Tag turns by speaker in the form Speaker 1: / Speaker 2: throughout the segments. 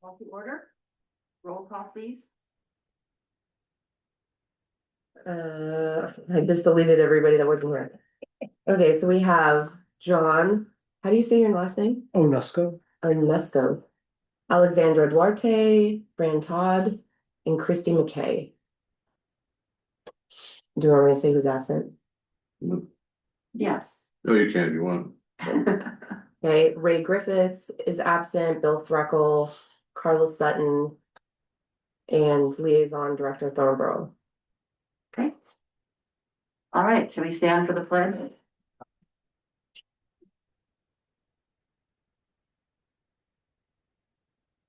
Speaker 1: Call to order. Roll call, please.
Speaker 2: I just deleted everybody that wasn't here. Okay, so we have John, how do you say your last name?
Speaker 3: Onusko.
Speaker 2: Unesco. Alexandra Duarte, Fran Todd, and Christy McKay. Do you want me to say who's absent?
Speaker 1: Yes.
Speaker 4: Oh, you can if you want.
Speaker 2: Okay, Ray Griffiths is absent, Bill Threckle, Carlos Sutton, and Liaison Director Thornborough.
Speaker 1: Okay. All right, shall we stand for the pledge?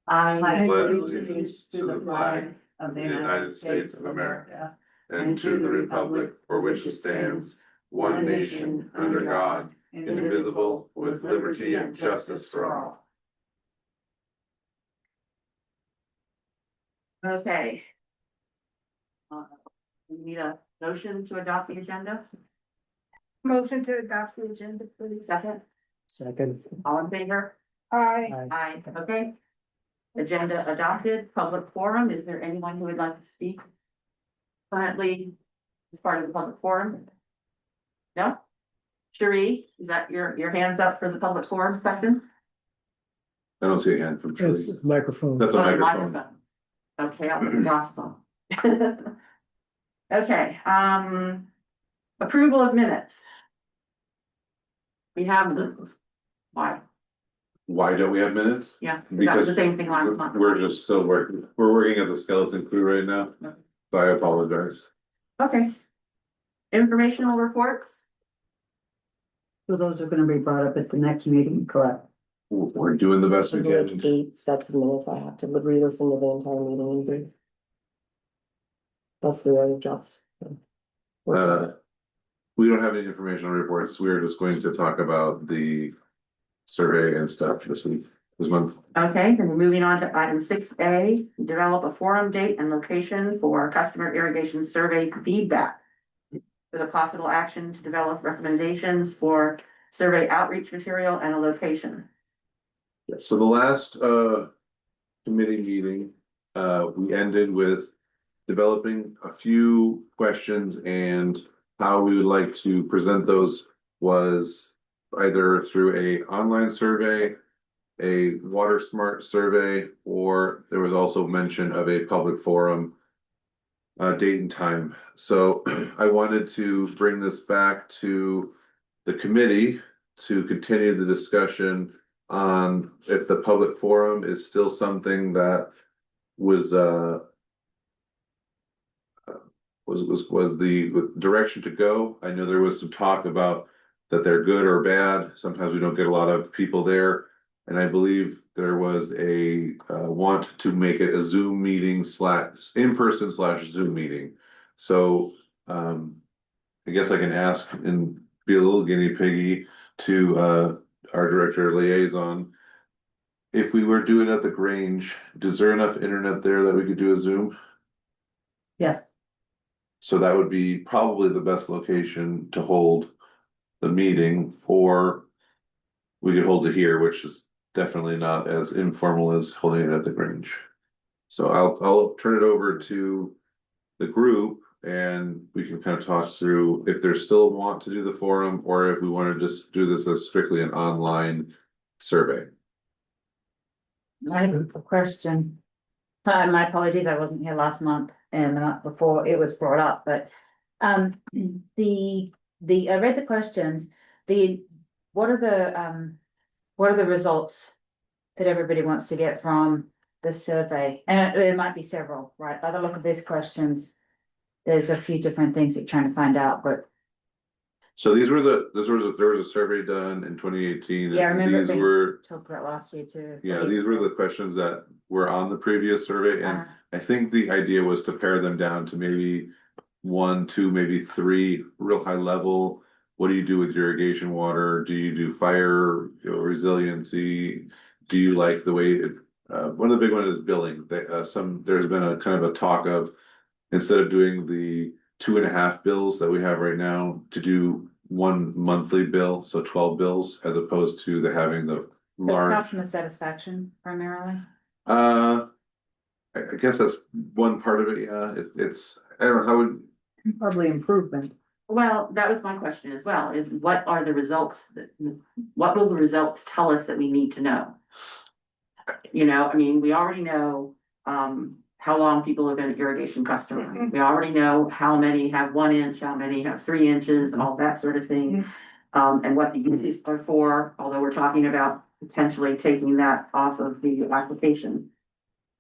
Speaker 1: I
Speaker 4: pledge allegiance to the flag of the United States of America and to the republic for which it stands, one nation, under God, indivisible, with liberty and justice for all.
Speaker 1: Okay. We need a motion to adopt the agenda.
Speaker 5: Motion to adopt the agenda, please.
Speaker 1: Second,
Speaker 3: Second.
Speaker 1: all in favor?
Speaker 5: Aye.
Speaker 1: Aye, okay. Agenda adopted, public forum, is there anyone who would like to speak? Currently, as part of the public forum? No? Cherie, is that your hands up for the public forum section?
Speaker 4: I don't see a hand from
Speaker 3: It's
Speaker 4: Julie.
Speaker 3: microphone.
Speaker 4: That's a
Speaker 1: Oh,
Speaker 4: microphone.
Speaker 1: Okay, I'll put the gospel. Okay, approval of minutes. We have the, why?
Speaker 4: Why don't we have minutes?
Speaker 1: Yeah, that was
Speaker 4: Because
Speaker 1: the same thing last month.
Speaker 4: we're just still working, we're working as a skeleton crew right now,
Speaker 1: Okay.
Speaker 4: so I apologize.
Speaker 1: Okay. Informational reports,
Speaker 6: So those are gonna be brought up at the next meeting, correct?
Speaker 4: We're doing the best we
Speaker 2: Like
Speaker 4: can.
Speaker 2: 8 sets of minutes, I have to re-listen to the entire meeting and do. That's the other jobs.
Speaker 4: We don't have any informational reports. We're just going to talk about the survey and stuff this week, this month.
Speaker 1: okay, then we're moving on to item 6A, develop a forum date and location for customer irrigation survey feedback. With a possible action to develop recommendations for survey outreach material and a location.
Speaker 4: So the last committee meeting, we ended with developing a few questions, and how we would like to present those was either through a online survey, a water smart survey, or there was also mention of a public forum date and time. So I wanted to bring this back to the committee to continue the discussion on if the public forum is still something that was the direction to go. I know there was some talk about that they're good or bad. Sometimes we don't get a lot of people there. And I believe there was a want to make it a Zoom meeting / in-person / Zoom meeting. So I guess I can ask and be a little guinea piggy to our director liaison. If we were doing it at the Grange, is there enough internet there that we could do a Zoom?
Speaker 6: Yes.
Speaker 4: So that would be probably the best location to hold the meeting, or we could hold it here, which is definitely not as informal as holding it at the Grange. So I'll turn it over to the group, and we can kind of talk through if they still want to do the forum, or if we want to just do this as strictly an online survey.
Speaker 7: I have a question. My apologies, I wasn't here last month and the month before it was brought up, but I read the questions. What are the results that everybody wants to get from the survey? And there might be several, right? By the look of these questions, there's a few different things that you're trying to find out, but
Speaker 4: So there was a survey done in 2018.
Speaker 7: yeah, I remember it
Speaker 4: These
Speaker 7: being
Speaker 4: were,
Speaker 7: talked about last year too.
Speaker 4: yeah, these were the questions that were on the previous survey, and I think the idea was to pare them down to maybe 1, 2, maybe 3 real high level. What do you do with your irrigation water? Do you do fire resiliency? Do you like the way it, one of the big ones is billing. There's been a kind of a talk of, instead of doing the 2.5 bills that we have right now, to do 1 monthly bill, so 12 bills, as opposed to having the large.
Speaker 7: Customer satisfaction primarily.
Speaker 4: I guess that's one part of it, yeah, it's, I don't know, how would,
Speaker 6: Probably improvement.
Speaker 1: Well, that was my question as well, is what are the results what will the results tell us that we need to know? You know, I mean, we already know, how long people have been an irrigation customer. We already know how many have 1 inch, how many have 3 inches, and all that sort of thing. And what the uses are for, although we're talking about potentially taking that off of the application.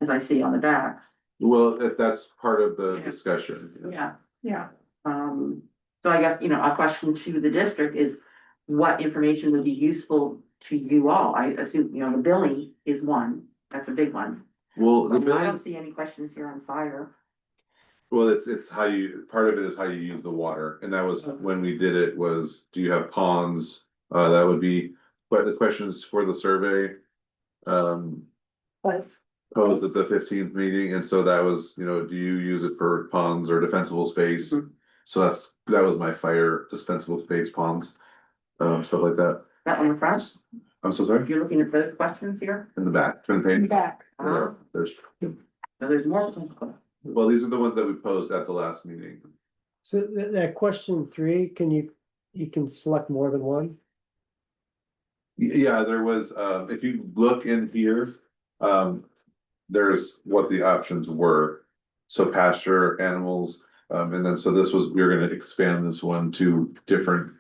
Speaker 1: As I see on the back,
Speaker 4: well, that's part of the
Speaker 1: Yeah.
Speaker 4: discussion.
Speaker 1: yeah.
Speaker 5: Yeah.
Speaker 1: So I guess, a question to the district is, what information would be useful to you all? I assume, the billing is one, that's a big one.
Speaker 4: Well, the
Speaker 1: I
Speaker 4: billing,
Speaker 1: don't see any questions here on fire.
Speaker 4: well, it's how you, part of it is how you use the water, and that was when we did it was, do you have ponds? That would be, but the questions for the survey.
Speaker 5: But
Speaker 4: Posed at the 15th meeting, and so that was, do you use it for ponds or defensible space?
Speaker 1: Mhm.
Speaker 4: So that was my fire, dispensable space ponds, stuff like that.
Speaker 1: That one in front,
Speaker 4: I'm so
Speaker 1: if
Speaker 4: sorry,
Speaker 1: you're looking at those questions here,
Speaker 4: in the back, twin page.
Speaker 5: back.
Speaker 4: There's,
Speaker 1: so there's more.
Speaker 4: well, these are the ones that we posed at the last meeting.
Speaker 3: So that question 3, you can select more than one?
Speaker 4: Yeah, there was, if you look in here, there's what the options were. So pasture, animals, and then so this was, we were gonna expand this one to different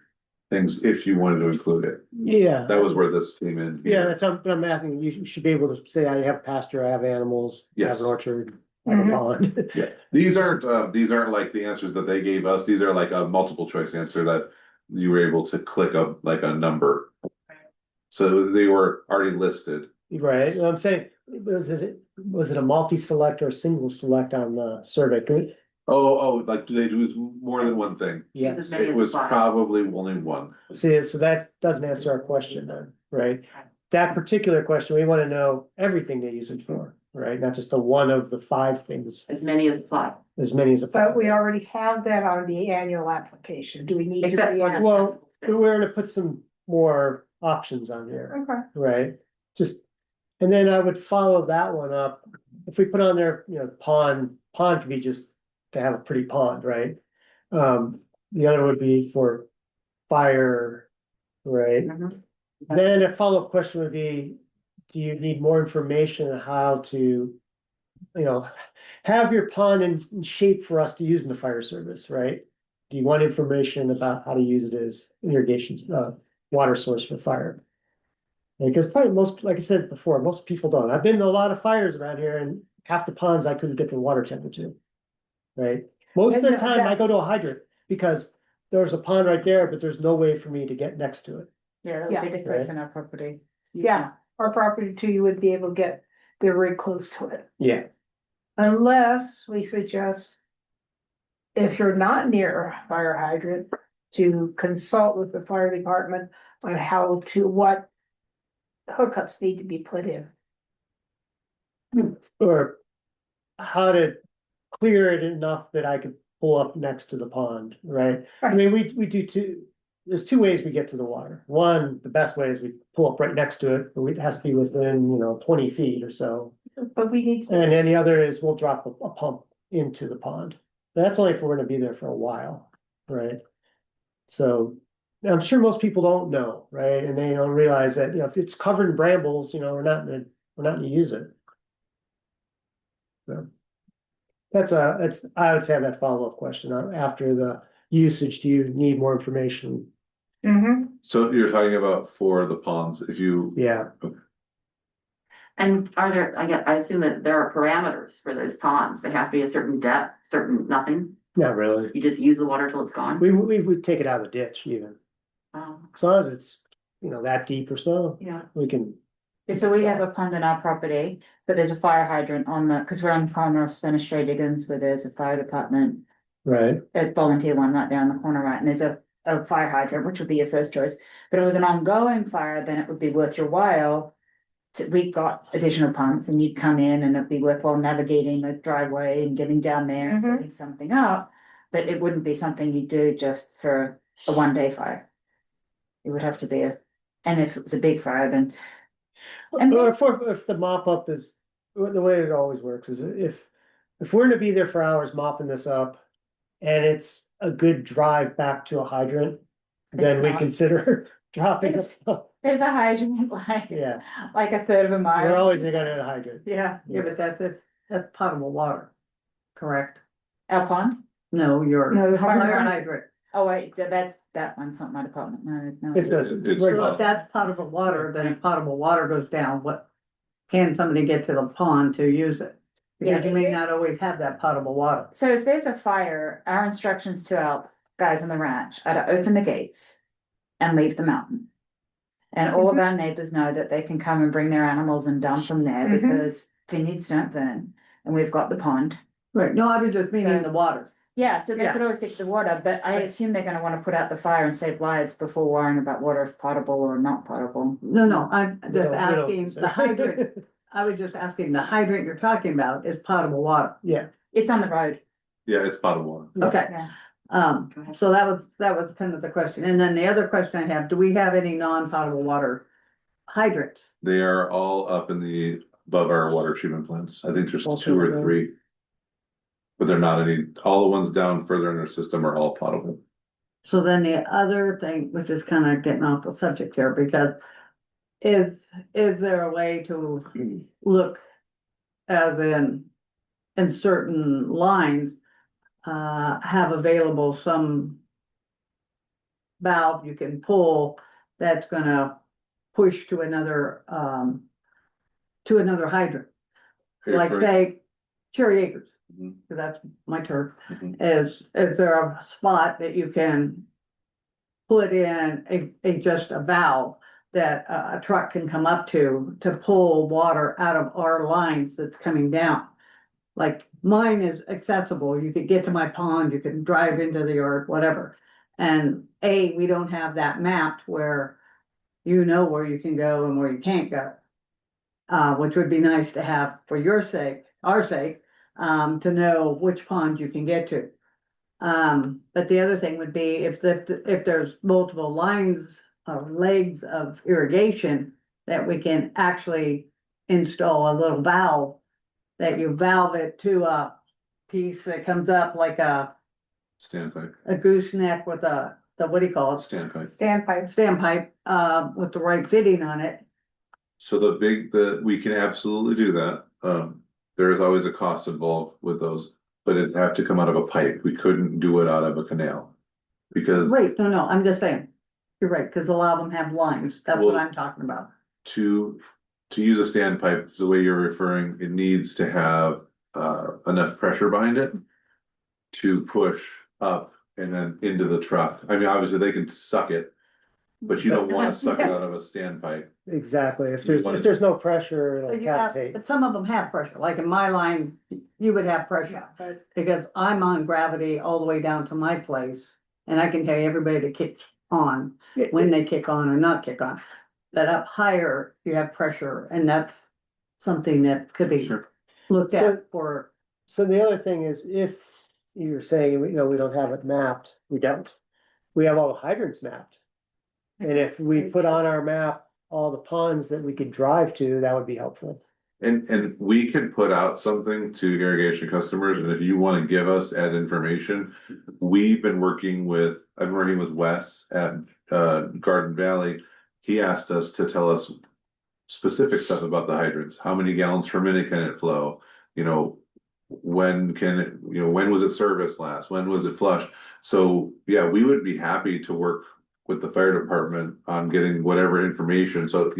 Speaker 4: things if you wanted to include it.
Speaker 3: Yeah.
Speaker 4: That was where this came in.
Speaker 3: Yeah, that's, what I'm asking, you should be able to say, I have pasture, I have animals, I have
Speaker 4: Yes.
Speaker 3: an orchard, I have a pond.
Speaker 4: Yeah, these aren't like the answers that they gave us. These are like a multiple choice answer that you were able to click like a number. So they were already listed.
Speaker 3: Right, I'm saying, was it a multi-select or a single select on the survey?
Speaker 4: Oh, like, do they do more than one thing?
Speaker 3: Yes,
Speaker 1: Many
Speaker 4: It
Speaker 1: of the
Speaker 4: was
Speaker 1: five.
Speaker 4: probably only one.
Speaker 3: see, so that doesn't answer our question then, right? That particular question, we wanna know everything they use it for, right? Not just the one of the 5 things,
Speaker 1: As many as apply,
Speaker 3: as many as a.
Speaker 5: But we already have that on the annual application. Do we need to?
Speaker 1: except for
Speaker 5: re-ask?
Speaker 1: this.
Speaker 3: Well, we're gonna put some more options on here.
Speaker 5: Okay.
Speaker 3: Right, just, and then I would follow that one up, if we put on there, pond could be just to have a pretty pond, right? The other would be for fire, right?
Speaker 1: Mhm.
Speaker 3: Then a follow-up question would be, do you need more information on how to, have your pond in shape for us to use in the fire service, right? Do you want information about how to use it as irrigation, water source for fire? Because probably most, like I said before, most people don't. I've been to a lot of fires around here and half the ponds I couldn't get the water temperature. Right? Most of the
Speaker 5: And
Speaker 3: time I go
Speaker 5: that's-
Speaker 3: to a hydrant because there's a pond right there, but there's no way for me to get next to it.
Speaker 7: Yeah, that would be the case in our property.
Speaker 5: Yeah, our property too, you would be able to get, they're very close to it.
Speaker 3: Yeah.
Speaker 5: Unless we suggest. If you're not near a fire hydrant, to consult with the fire department on what. Hookups need to be put in.
Speaker 3: Or how to clear it enough that I could pull up next to the pond, right? I mean, we do there's 2 ways we get to the water. One, the best way is we pull up right next to it, but it has to be within, 20 feet or so.
Speaker 5: But we need,
Speaker 3: And then the other is we'll drop a pump into the pond. That's only if we're gonna be there for a while, right? So I'm sure most people don't know, right? And they don't realize that, if it's covered in brambles, we're not gonna use it. So. I would say that follow-up question, after the usage, do you need more information?
Speaker 4: So you're talking about for the ponds, if you,
Speaker 3: Yeah,
Speaker 1: And are there, I assume that there are parameters for those ponds, they have to be a certain depth, certain nothing,
Speaker 3: not really.
Speaker 1: you just use the water till it's gone?
Speaker 3: We would take it out of the ditch even, as long as it's, that deep or so,
Speaker 1: Yeah,
Speaker 3: we can.
Speaker 7: So we have a pond on our property, but there's a fire hydrant on because we're on the corner of Spanish Stray Diggins where there's a fire department,
Speaker 3: Right,
Speaker 7: a volunteer one right there on the corner, right? And there's a fire hydrant, which would be your first choice. But if it was an ongoing fire, then it would be worth your while. We've got additional pumps and you'd come in and it'd be worthwhile navigating the driveway and getting down there and setting something up. But it wouldn't be something you do just for a 1-day fire. It would have to be and if it was a big fire, then. And
Speaker 3: or if the mop up is the way it always works is if we're gonna be there for hours mopping this up. And it's a good drive back to a hydrant, then
Speaker 7: It's
Speaker 3: we
Speaker 7: not.
Speaker 3: consider dropping
Speaker 7: It's-
Speaker 3: it.
Speaker 7: There's a hydrant
Speaker 3: Yeah,
Speaker 7: like a third of a mile.
Speaker 3: we're always gonna hit a hydrant.
Speaker 7: Yeah,
Speaker 6: Yeah, but that's potable water, correct?
Speaker 7: our pond.
Speaker 6: No, your
Speaker 5: No, the fire
Speaker 6: fire
Speaker 5: hydrant.
Speaker 6: hydrant.
Speaker 7: Oh, wait, that one's not my department. No.
Speaker 3: It's a.
Speaker 4: It's-
Speaker 6: Well, if that's potable water, then if potable water goes down, what? Can somebody get to the pond to use it? Because
Speaker 7: Yeah.
Speaker 6: you may not always have that potable water.
Speaker 7: So if there's a fire, our instructions to our guys on the ranch are to open the gates and leave the mountain. And all of our neighbors know that they can come and bring their animals and dump them there
Speaker 5: Mhm.
Speaker 7: because vineyards don't burn. And we've got the pond.
Speaker 6: Right, no, I was just meaning
Speaker 7: So-
Speaker 6: the water.
Speaker 7: Yeah, so they
Speaker 6: Yeah.
Speaker 7: could always get to the water, but I assume they're gonna wanna put out the fire and save lives before worrying about water if potable or not potable.
Speaker 6: No, I'm
Speaker 3: We
Speaker 6: just
Speaker 3: don't
Speaker 6: asking,
Speaker 3: consider-
Speaker 6: the hydrant, I was just asking, the hydrant you're talking about is potable water.
Speaker 3: Yeah,
Speaker 7: It's on the road.
Speaker 4: Yeah, it's bottom one.
Speaker 6: Okay,
Speaker 7: Yeah.
Speaker 1: Go ahead.
Speaker 6: so that was kind of the question. And then the other question I have, do we have any non-potable water hydrants?
Speaker 4: They are all up in above our water treatment plants. I think there's
Speaker 3: Also,
Speaker 4: two or
Speaker 3: yeah.
Speaker 4: three. But they're not all the ones down further in our system are all potable.
Speaker 6: So then the other thing, which is kind of getting off the subject here, because is there a way to look as in certain lines, have available some valve you can pull that's gonna push to another hydrant? Like
Speaker 4: For-
Speaker 6: say Cherry Acres,
Speaker 4: Mhm,
Speaker 6: 'cause that's my turf.
Speaker 4: mhm.
Speaker 6: Is there a spot that you can put in just a valve that a truck can come up to pull water out of our lines that's coming down? Like mine is accessible. You could get to my pond, you can drive into the yard, whatever. And we don't have that mapped where you know where you can go and where you can't go. Which would be nice to have for your sake, our sake, to know which pond you can get to. But the other thing would be if there's multiple lines or legs of irrigation, that we can actually install a little valve. That you valve it to a piece that comes up like a
Speaker 4: Standpipe,
Speaker 6: gooseneck with what do you call it?
Speaker 4: standpipe.
Speaker 5: Standpipe.
Speaker 6: With the right fitting on it.
Speaker 4: So we can absolutely do that. There is always a cost involved with those, but it'd have to come out of a pipe. We couldn't do it out of a canal. Because
Speaker 6: Wait, no, I'm just saying. You're right, because a lot of them have lines. That's what
Speaker 4: Well-
Speaker 6: I'm talking about.
Speaker 4: to use a standpipe, the way you're referring, it needs to have enough pressure behind it to push up and then into the truck. I mean, obviously they can suck it, but you don't want to suck it out of a standpipe.
Speaker 3: exactly. If
Speaker 4: You wanna-
Speaker 3: there's no pressure, it'll
Speaker 6: But you have,
Speaker 3: cavitate.
Speaker 6: but some of them have pressure, like in my line, you would have pressure.
Speaker 5: But
Speaker 6: Because I'm on gravity all the way down to my place, and I can tell you everybody that kicks on, when they kick on or not kick on. But up higher, you have pressure, and that's something that could be
Speaker 4: Sure.
Speaker 6: looked
Speaker 3: So-
Speaker 6: at for,
Speaker 3: So the other thing is if you're saying, we don't have it mapped, we don't. We have all the hydrants mapped. And if we put on our map all the ponds that we could drive to, that would be helpful.
Speaker 4: And we can put out something to irrigation customers, and if you want to give us that information, I've been working with Wes at Garden Valley. He asked us to tell us specific stuff about the hydrants. How many gallons per minute can it flow? When was it serviced last? When was it flushed? So, yeah, we would be happy to work with the fire department on getting whatever information. So,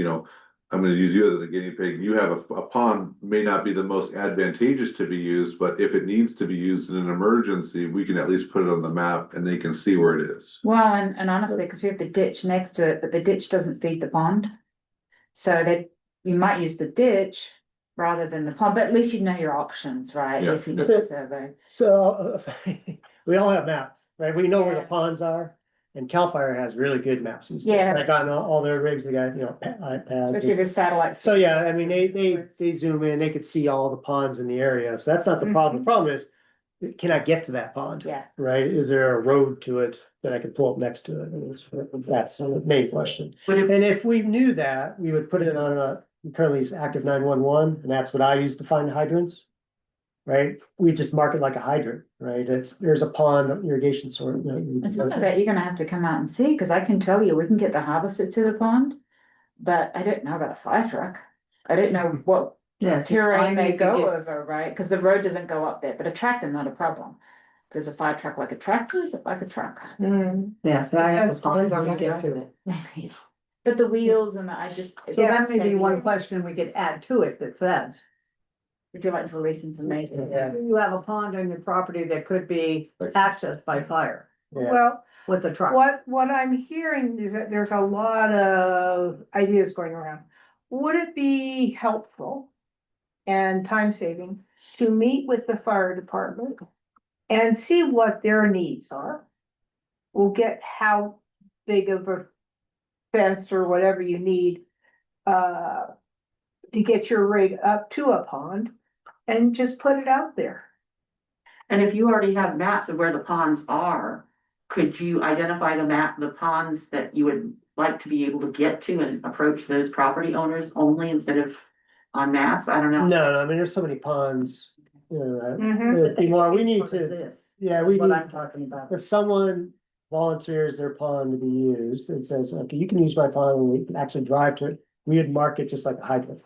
Speaker 4: I'm gonna use you as a guinea pig. You have a pond may not be the most advantageous to be used, but if it needs to be used in an emergency, we can at least put it on the map and they can see where it is.
Speaker 7: Well, and honestly, because we have the ditch next to it, but the ditch doesn't feed the pond. So that you might use the ditch rather than the pond, but at least you know your options, right?
Speaker 4: Yeah.
Speaker 7: If you do the survey.
Speaker 3: So we all have maps, right? We know where the
Speaker 7: Yeah.
Speaker 3: ponds are. And CAL FIRE has really good maps and stuff.
Speaker 7: Yeah.
Speaker 3: Like on all their rigs, they got, iPads.
Speaker 7: Especially with satellites.
Speaker 3: So yeah, I mean, they zoom in, they could see all the ponds in the area, so that's not the problem. The problem is, can I get to that pond?
Speaker 7: Yeah.
Speaker 3: Right, is there a road to it that I can pull up next to it? And that's the main question.
Speaker 1: Would it,
Speaker 3: And if we knew that, we would put it on a currently is active 911, and that's what I use to find hydrants. Right, we just mark it like a hydrant, right? There's a pond, irrigation sort.
Speaker 7: And some of that you're gonna have to come out and see, because I can tell you, we can get the harvester to the pond. But I don't know about a fire truck. I don't know what
Speaker 6: Yes.
Speaker 7: terrain they
Speaker 6: you can
Speaker 7: go
Speaker 6: get-
Speaker 7: over, right? Because the road doesn't go up there, but a tractor, not a problem. There's a fire truck like a tractor, is it like a truck?
Speaker 6: Yes, I have a
Speaker 5: That's
Speaker 6: pond,
Speaker 5: fine.
Speaker 6: you get to it.
Speaker 7: Maybe. But the wheels and I just.
Speaker 6: So that may be one question we could add to it that says,
Speaker 7: Would you like to release information?
Speaker 6: you have a pond on your property that could be accessed by fire
Speaker 3: Yeah,
Speaker 5: Well,
Speaker 6: with the truck.
Speaker 5: what I'm hearing is that there's a lot of ideas going around. Would it be helpful and time saving to meet with the fire department and see what their needs are? We'll get how big of a fence or whatever you need to get your rig up to a pond and just put it out there.
Speaker 1: And if you already have maps of where the ponds are, could you identify the ponds that you would like to be able to get to and approach those property owners only instead of en masse? I don't know.
Speaker 3: no, I mean, there's so many ponds,
Speaker 5: Mhm.
Speaker 3: it'd be more, we need to,
Speaker 6: This,
Speaker 3: yeah, we
Speaker 6: what
Speaker 3: need,
Speaker 6: I'm talking about.
Speaker 3: if someone volunteers their pond to be used, and says, okay, you can use my pond, and we can actually drive to it, we would mark it just like a hydrant.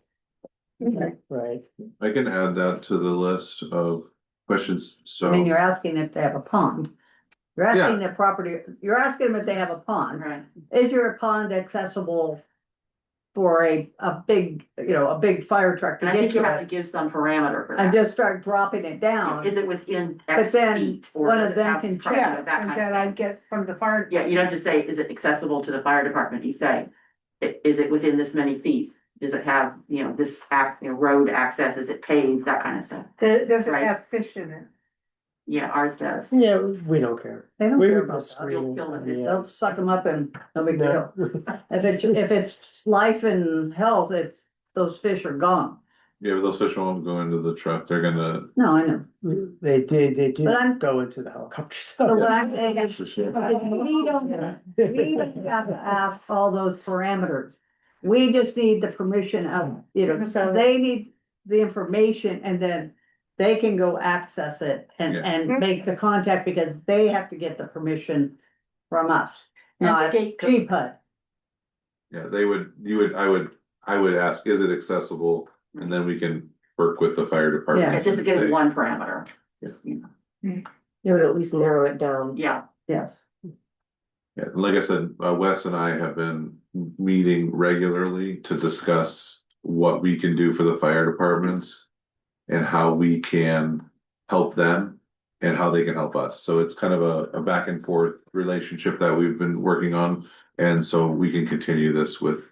Speaker 5: Okay.
Speaker 3: Right,
Speaker 4: I can add that to the list of questions,
Speaker 6: I mean,
Speaker 4: so,
Speaker 6: you're asking if they have a pond. You're asking the property, you're asking them if they have a pond.
Speaker 1: Right.
Speaker 6: Is your pond accessible for a big, a big fire truck to
Speaker 1: And I
Speaker 6: get
Speaker 1: think you have
Speaker 6: to
Speaker 1: to
Speaker 6: it?
Speaker 1: give some parameter for
Speaker 6: And
Speaker 1: that.
Speaker 6: just start dropping it down.
Speaker 1: Is it within
Speaker 6: But
Speaker 1: X
Speaker 6: then
Speaker 1: feet? Or
Speaker 6: one
Speaker 1: does
Speaker 6: of
Speaker 1: it
Speaker 6: them
Speaker 1: have,
Speaker 6: can
Speaker 1: you
Speaker 6: check.
Speaker 1: know,
Speaker 5: Yeah,
Speaker 1: that
Speaker 5: and
Speaker 1: kind
Speaker 5: that
Speaker 1: of
Speaker 5: I
Speaker 1: thing?
Speaker 5: get from the fire.
Speaker 1: Yeah, you don't just say, is it accessible to the fire department? You say, is it within this many feet? Does it have, this road access? Is it paved? That kind of stuff.
Speaker 5: Does it
Speaker 1: Right.
Speaker 5: have fish in it?
Speaker 1: Yeah, ours does.
Speaker 3: yeah, we don't care.
Speaker 6: They don't
Speaker 3: We
Speaker 6: care
Speaker 3: would
Speaker 6: about
Speaker 3: go
Speaker 6: that.
Speaker 3: screening,
Speaker 1: You'll fill it in.
Speaker 3: yeah.
Speaker 6: They'll suck them up and no big deal.
Speaker 3: No.
Speaker 6: If it's life and health, those fish are gone.
Speaker 4: yeah, but those fish won't go into the truck, they're gonna.
Speaker 6: No, I know.
Speaker 3: They do
Speaker 6: But I'm-
Speaker 3: go into the helicopter,
Speaker 6: But
Speaker 3: so.
Speaker 6: what I'm saying is,
Speaker 4: For sure.
Speaker 6: we don't have to ask all those parameters. We just need the permission of,
Speaker 7: So-
Speaker 6: they need the information and then they can go access it and,
Speaker 4: Yeah.
Speaker 6: and make the contact because they have to get the permission from us,
Speaker 5: And the
Speaker 6: not
Speaker 5: gate code.
Speaker 6: GPUD.
Speaker 4: Yeah, I would ask, is it accessible? And then we can work with the fire department.
Speaker 1: It's just to
Speaker 4: and
Speaker 1: give
Speaker 4: say-
Speaker 1: one parameter, just,
Speaker 2: it would at least narrow it down.
Speaker 1: yeah.
Speaker 6: Yes.
Speaker 4: Yeah, like I said, Wes and I have been meeting regularly to discuss what we can do for the fire departments. And how we can help them and how they can help us. So it's kind of a back and forth relationship that we've been working on. And so we can continue this with,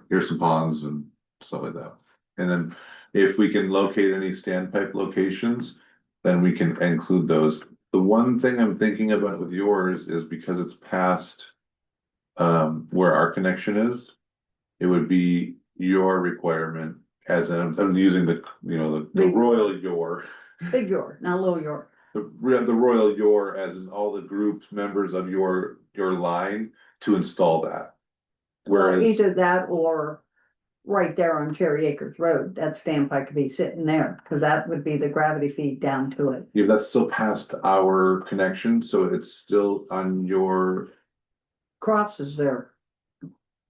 Speaker 4: here's some ponds and stuff like that. And then if we can locate any standpipe locations, then we can include those. The one thing I'm thinking about with yours is because it's past where our connection is, it would be your requirement as I'm using the royal your,
Speaker 6: Big York, not little York.
Speaker 4: the royal your as in all the groups, members of your line to install that.
Speaker 6: Well,
Speaker 4: Whereas,
Speaker 6: either that or right there on Cherry Acres Road, that standpipe could be sitting there, cause that would be the gravity feed down to it.
Speaker 4: yeah, that's still past our connection, so it's still on your,
Speaker 6: Crofts is there.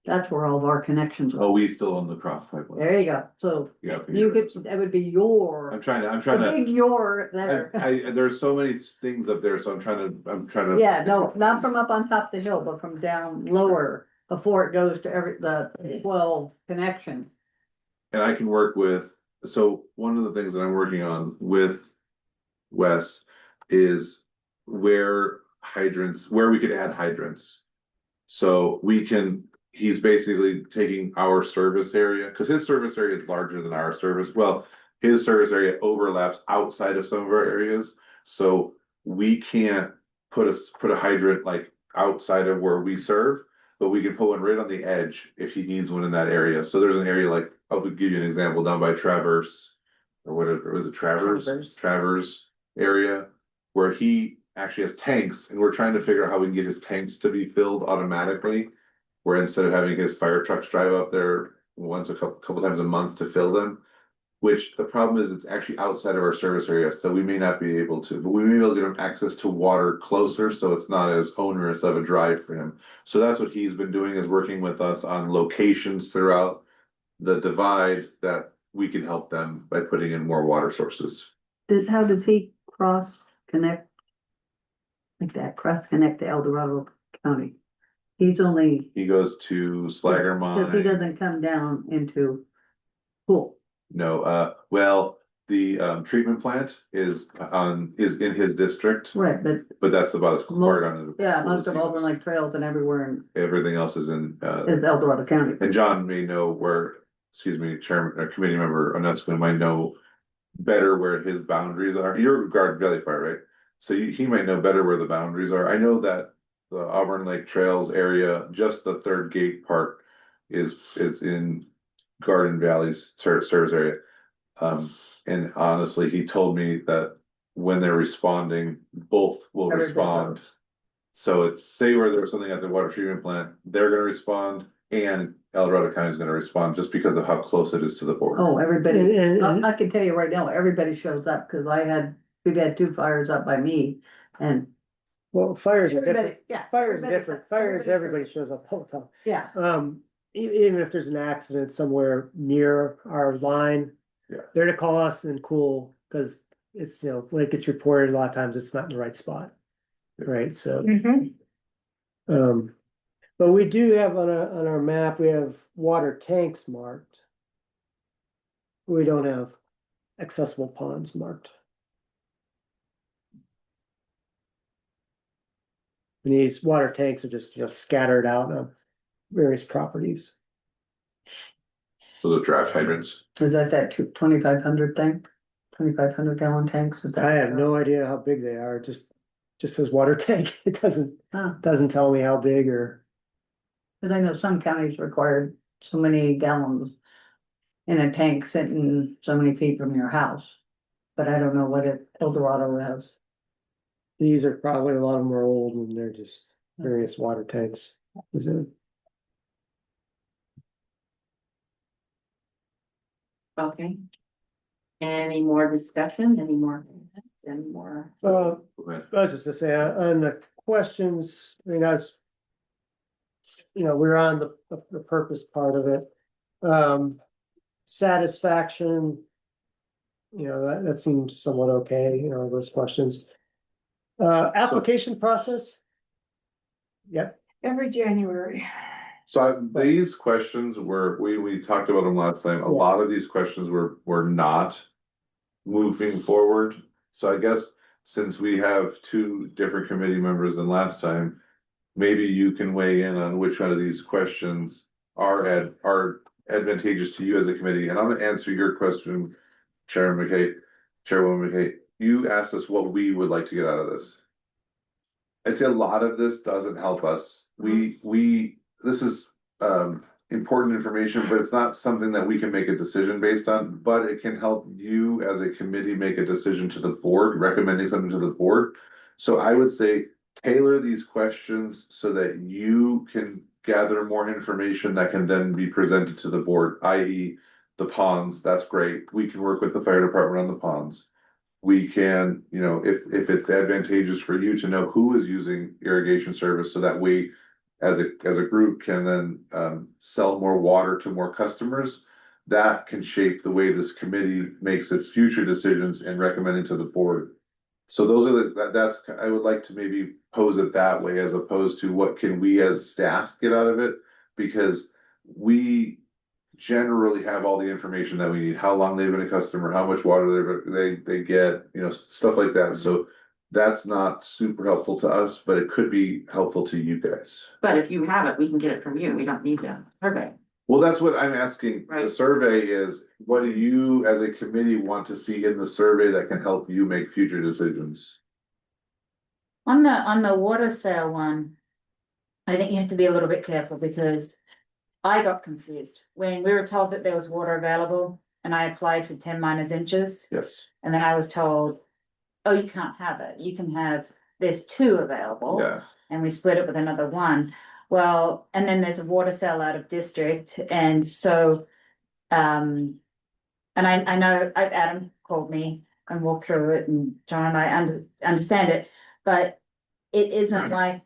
Speaker 6: That's where all of our connections are.
Speaker 4: we still on the cross pipeline.
Speaker 6: There you go. So
Speaker 4: Yeah. okay,
Speaker 6: you
Speaker 4: you're
Speaker 6: could,
Speaker 4: right.
Speaker 6: that would be your,
Speaker 4: I'm trying
Speaker 6: a
Speaker 4: to,
Speaker 6: big your there.
Speaker 4: there's so many things up there, so I'm trying to.
Speaker 6: Yeah, no, not from up on top of the hill, but from down lower before it goes to the 12 connection.
Speaker 4: And I can work with, so one of the things that I'm working on with Wes is where we could add hydrants. So he's basically taking our service area, because his service area is larger than our service. Well, his service area overlaps outside of some of our areas. So we can't put a hydrant like outside of where we serve, but we can put one right on the edge if he needs one in that area. So there's an area like, I'll give you an example down by Traverse, or whatever, was it Travers area, where he actually has tanks, and we're trying to figure out how we can get his tanks to be filled automatically. Where instead of having his fire trucks drive up there once a couple times a month to fill them. Which the problem is, it's actually outside of our service area, so we may not be able to, but we may be able to get him access to water closer, so it's not as onerous of a drive for him. So that's what he's been doing, is working with us on locations throughout the divide that we can help them by putting in more water sources.
Speaker 6: How does he cross connect? Like that, cross connect to El Dorado County? He's only,
Speaker 4: He goes to Slager
Speaker 6: because he
Speaker 4: Mine.
Speaker 6: doesn't come down into Pool.
Speaker 4: No, well, the treatment plant is in his district,
Speaker 6: Right,
Speaker 4: but that's about as far down.
Speaker 6: yeah, most of Auburn Lake Trails and everywhere
Speaker 4: Everything else is in
Speaker 6: is El Dorado County.
Speaker 4: and John may know where, excuse me, Chairman, or committee member Onesco might know better where his boundaries are. You're Garden Valley Fire, right? So he might know better where the boundaries are. I know that the Auburn Lake Trails area, just the third gate part is in Garden Valley's service area. And honestly, he told me that when they're responding, both will
Speaker 6: Everybody
Speaker 4: respond.
Speaker 6: goes.
Speaker 4: So it's, say where there was something at the water treatment plant, they're gonna respond, and El Dorado County is gonna respond just because of how close it is to the border.
Speaker 6: Oh, everybody,
Speaker 3: And-
Speaker 6: I can tell you right now, everybody shows up, cause we've had 2 fires up by me and
Speaker 3: Well, fires are
Speaker 6: everybody,
Speaker 3: different,
Speaker 6: yeah.
Speaker 3: fires are
Speaker 6: everybody-
Speaker 3: different, fires, everybody shows up all the time.
Speaker 6: Yeah,
Speaker 3: Even if there's an accident somewhere near our line.
Speaker 4: Yeah.
Speaker 3: They're to call us and cool, cause it's, when it gets reported, a lot of times it's not in the right spot. Right, so,
Speaker 5: Mhm.
Speaker 3: but we do have on our map, we have water tanks marked. We don't have accessible ponds marked. And these water tanks are just, scattered out on various properties.
Speaker 4: Those are draft hydrants.
Speaker 6: is that 2,500 thing? 2,500 gallon tanks? Is that-
Speaker 3: I have no idea how big they are, it just says water tank, it
Speaker 6: Huh.
Speaker 3: doesn't tell me how big or.
Speaker 6: Cause I know some counties require so many gallons in a tank sitting so many feet from your house. But I don't know what El Dorado has.
Speaker 3: These are probably, a lot of them are old and they're just various water tanks. Is it?
Speaker 1: Okay. Any more discussion, any more, comments? Any more?
Speaker 3: I was just to say, on the questions, I mean, that's. We're on the purpose part of it. Satisfaction. That seems somewhat okay, those questions. Application process. Yep,
Speaker 5: Every January.
Speaker 4: So these questions were, we talked about them last time, a
Speaker 3: Yeah.
Speaker 4: lot of these questions were not moving forward. So I guess since we have 2 different committee members than last time, maybe you can weigh in on which one of these questions are advantageous to you as a committee, and I'm gonna answer your question, Chairwoman McKay, you asked us what we would like to get out of this. I say a lot of this doesn't help us. This is important information, but it's not something that we can make a decision based on, but it can help you as a committee make a decision to the board, recommending something to the board. So I would say tailor these questions so that you can gather more information that can then be presented to the board, i.e. the ponds, that's great. We can work with the fire department on the ponds. We can, if it's advantageous for you to know who is using irrigation service, so that we as a group can then sell more water to more customers, that can shape the way this committee makes its future decisions and recommending to the board. So those are that's, I would like to maybe pose it that way as opposed to what can we as staff get out of it? Because we generally have all the information that we need, how long they've been a customer, how much water they get, stuff like that. So that's not super helpful to us, but it could be helpful to you guys.
Speaker 1: But if you have it, we can get it from you. We don't need to survey.
Speaker 4: Well, that's what I'm asking. The
Speaker 1: Right.
Speaker 4: survey is, what do you as a committee want to see in the survey that can help you make future decisions?
Speaker 7: On the water sale one, I think you have to be a little bit careful because I got confused when we were told that there was water available and I applied for 10 minus inches.
Speaker 4: Yes.
Speaker 7: And then I was told, oh, you can't have it. You can have, there's 2 available.
Speaker 4: Yeah.
Speaker 7: And we split it with another 1. Well, and then there's a water cell out of district, and so, and I know, Adam called me and walked through it, and John and I understand it, but it isn't like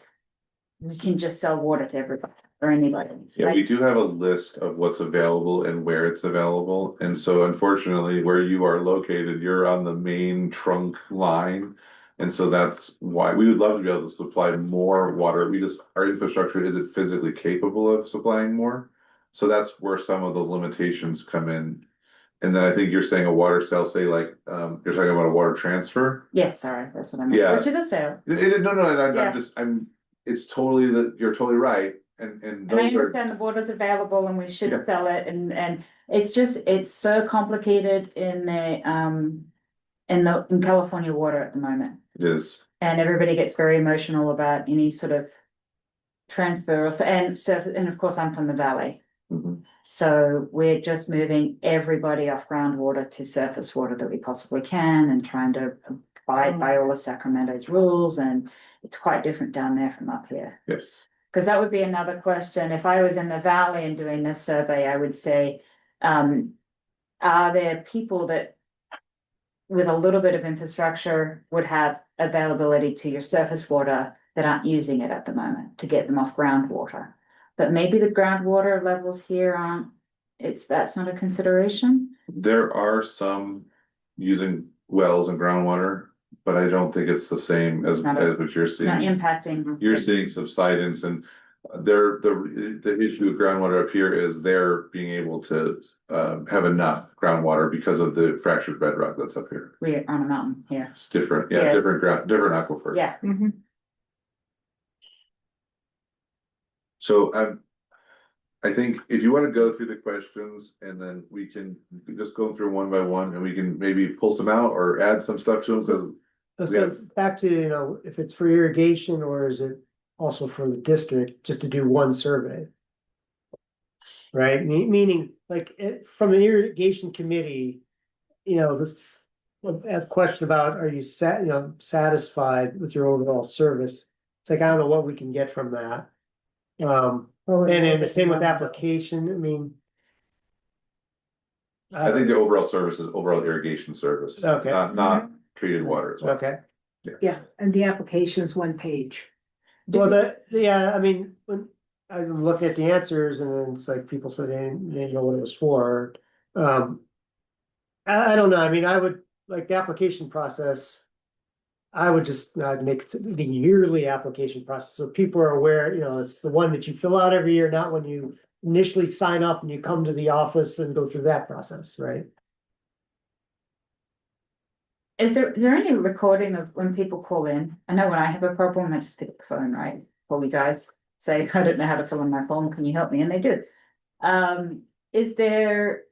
Speaker 7: we can just sell water to everybody or anybody.
Speaker 4: Yeah, we do have a list of what's available and where it's available, and so unfortunately, where you are located, you're on the main trunk line. And so that's why we would love to be able to supply more water, our infrastructure isn't physically capable of supplying more. So that's where some of those limitations come in. And then I think you're saying a water cell, say like, you're talking about a water transfer?
Speaker 7: Yes, sorry, that's what I meant,
Speaker 4: Yeah.
Speaker 7: which is a sale.
Speaker 4: No,
Speaker 7: Yeah.
Speaker 4: It's totally you're totally right, and
Speaker 7: And I
Speaker 4: those are,
Speaker 7: understand the water's available and we should
Speaker 4: Yeah.
Speaker 7: sell it, and it's so complicated in in California water at the moment.
Speaker 4: it is,
Speaker 7: And everybody gets very emotional about any sort of transfer or so, and of course, I'm from the valley.
Speaker 4: mhm.
Speaker 7: So we're just moving everybody off groundwater to surface water that we possibly can and trying to abide by all of Sacramento's rules, and it's quite different down there from up here.
Speaker 4: Yes.
Speaker 7: Because that would be another question. If I was in the valley and doing this survey, I would say, are there people that with a little bit of infrastructure would have availability to your surface water that aren't using it at the moment to get them off groundwater? But maybe the groundwater levels here aren't, that's not a consideration.
Speaker 4: There are some using wells and groundwater, but I don't think it's the same as
Speaker 7: It's not
Speaker 4: what you're
Speaker 7: It's not
Speaker 4: seeing.
Speaker 7: impacting.
Speaker 4: You're seeing subsidence, and the issue with groundwater up here is they're being able to have enough groundwater because of the fractured bedrock that's up here.
Speaker 7: We're on a mountain here.
Speaker 4: It's different,
Speaker 7: Yeah.
Speaker 4: different aquifer.
Speaker 7: Yeah,
Speaker 4: So I think if you want to go through the questions and then we can just go through one by one and we can maybe pull some out or add some stuff to them.
Speaker 3: So
Speaker 4: Yeah.
Speaker 3: back to, if it's for irrigation or is it also for the district, just to do one survey? Right, meaning like from an irrigation committee, this. Ask question about, are you satisfied with your overall service? It's like, I don't know what we can get from that. And then the same with application, I mean.
Speaker 4: I think the overall service is overall irrigation service.
Speaker 3: Okay.
Speaker 4: Not treated water as well.
Speaker 3: Okay,
Speaker 5: Yeah, and the application's 1 page.
Speaker 3: well, yeah, I mean, when I'm looking at the answers and then it's like people said they didn't know what it was for. I don't know, I mean, I would, like the application process. I would just make it the yearly application process, so people are aware, it's the one that you fill out every year, not when you initially sign up and you come to the office and go through that process, right?
Speaker 7: is there any recording of when people call in? I know when I have a problem, I just pick up the phone, right? Call you guys, say, I don't know how to fill in my form, can you help me? And they do. Is there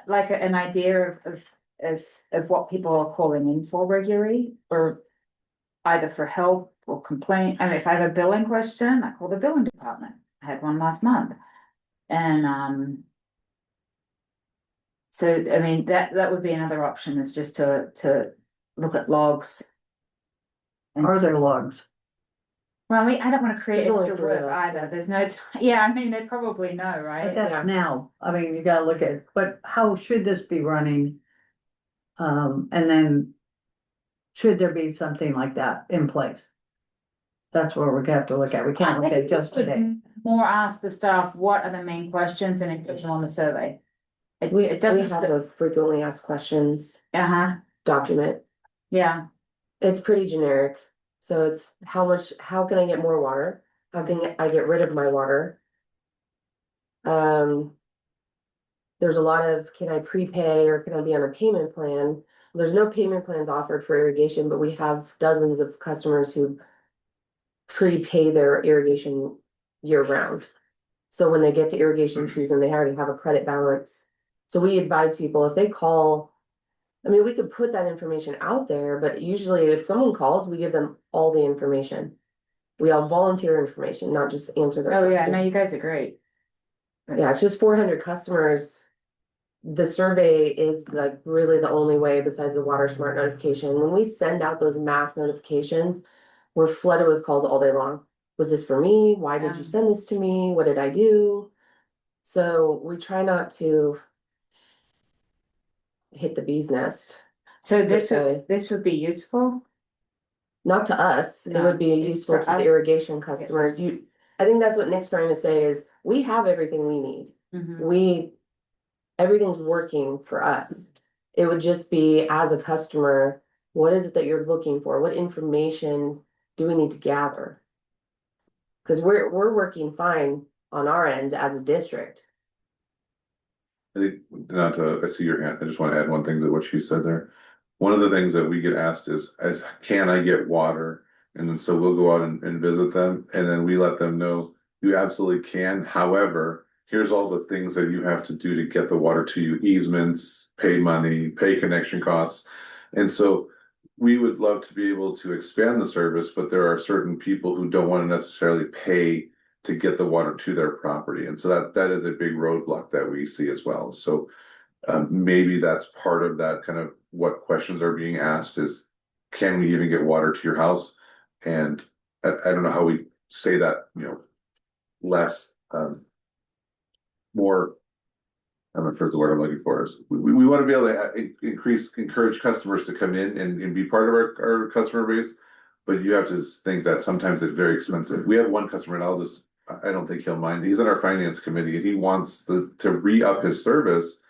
Speaker 7: like an idea of what people are calling in for regularly, or either for help or complaint? I mean, if I have a billing question, I call the billing department. I had one last month. And so, I mean, that would be another option, is just to look at logs. and
Speaker 6: Are there
Speaker 7: see-
Speaker 6: logs?
Speaker 7: Well, I don't wanna create
Speaker 2: There's only
Speaker 7: extra
Speaker 2: 3
Speaker 7: work
Speaker 2: of us.
Speaker 7: either, there's no, yeah, I mean, they probably know,
Speaker 6: But
Speaker 7: right?
Speaker 2: Yeah.
Speaker 6: that's now, I mean, you gotta look at, but how should this be running? And then. Should there be something like that in place? That's where we have to look at, we can't look at just today.
Speaker 7: More ask the staff, what are the main questions, and include them on the survey. It
Speaker 2: We
Speaker 7: doesn't,
Speaker 2: have a frequently asked questions
Speaker 7: uh-huh,
Speaker 2: document.
Speaker 7: yeah,
Speaker 2: It's pretty generic, so it's how can I get more water? How can I get rid of my water? There's a lot of, can I prepay or can I be on a payment plan? There's no payment plans offered for irrigation, but we have dozens of customers who prepay their irrigation year round. So when they get to irrigation season, they already have a credit balance. So we advise people, if they call, I mean, we could put that information out there, but usually if someone calls, we give them all the information. We all volunteer information, not just answer their.
Speaker 7: oh yeah, no,
Speaker 2: questions.
Speaker 7: you guys are great.
Speaker 2: Yeah, it's just 400 customers. The survey is like really the only way besides the water smart notification. When we send out those mass notifications, we're flooded with calls all day long. was this for me? Why did
Speaker 7: Yeah.
Speaker 2: you send this to me? What did I do? So we try not to hit the bee's nest.
Speaker 7: So
Speaker 2: Okay.
Speaker 7: this would be useful.
Speaker 2: Not to us, it
Speaker 7: No,
Speaker 2: would be
Speaker 7: it's
Speaker 2: useful
Speaker 7: for
Speaker 2: to the
Speaker 7: us.
Speaker 2: irrigation customers. I think that's what Nick's trying to say is, we have everything we need.
Speaker 7: Mhm.
Speaker 2: Everything's working for us. It would just be, as a customer, what is it that you're looking for? What information do we need to gather? Cause we're working fine on our end as a district.
Speaker 4: I think, not to, I see your hand, I just want to add one thing to what she said there. One of the things that we get asked is, can I get water? And then so we'll go out and visit them, and then we let them know, you absolutely can, however, here's all the things that you have to do to get the water to you, easements, pay money, pay connection costs. And so we would love to be able to expand the service, but there are certain people who don't want to necessarily pay to get the water to their property. And so that is a big roadblock that we see as well. So maybe that's part of that kind of what questions are being asked is, can we even get water to your house? And I don't know how we say that, less, more, I'm not sure what the word I'm looking for is, we want to be able to encourage customers to come in and be part of our customer base. But you have to think that sometimes it's very expensive. We have one customer, and I don't think he'll mind. He's in our finance committee and he wants to re-up his service.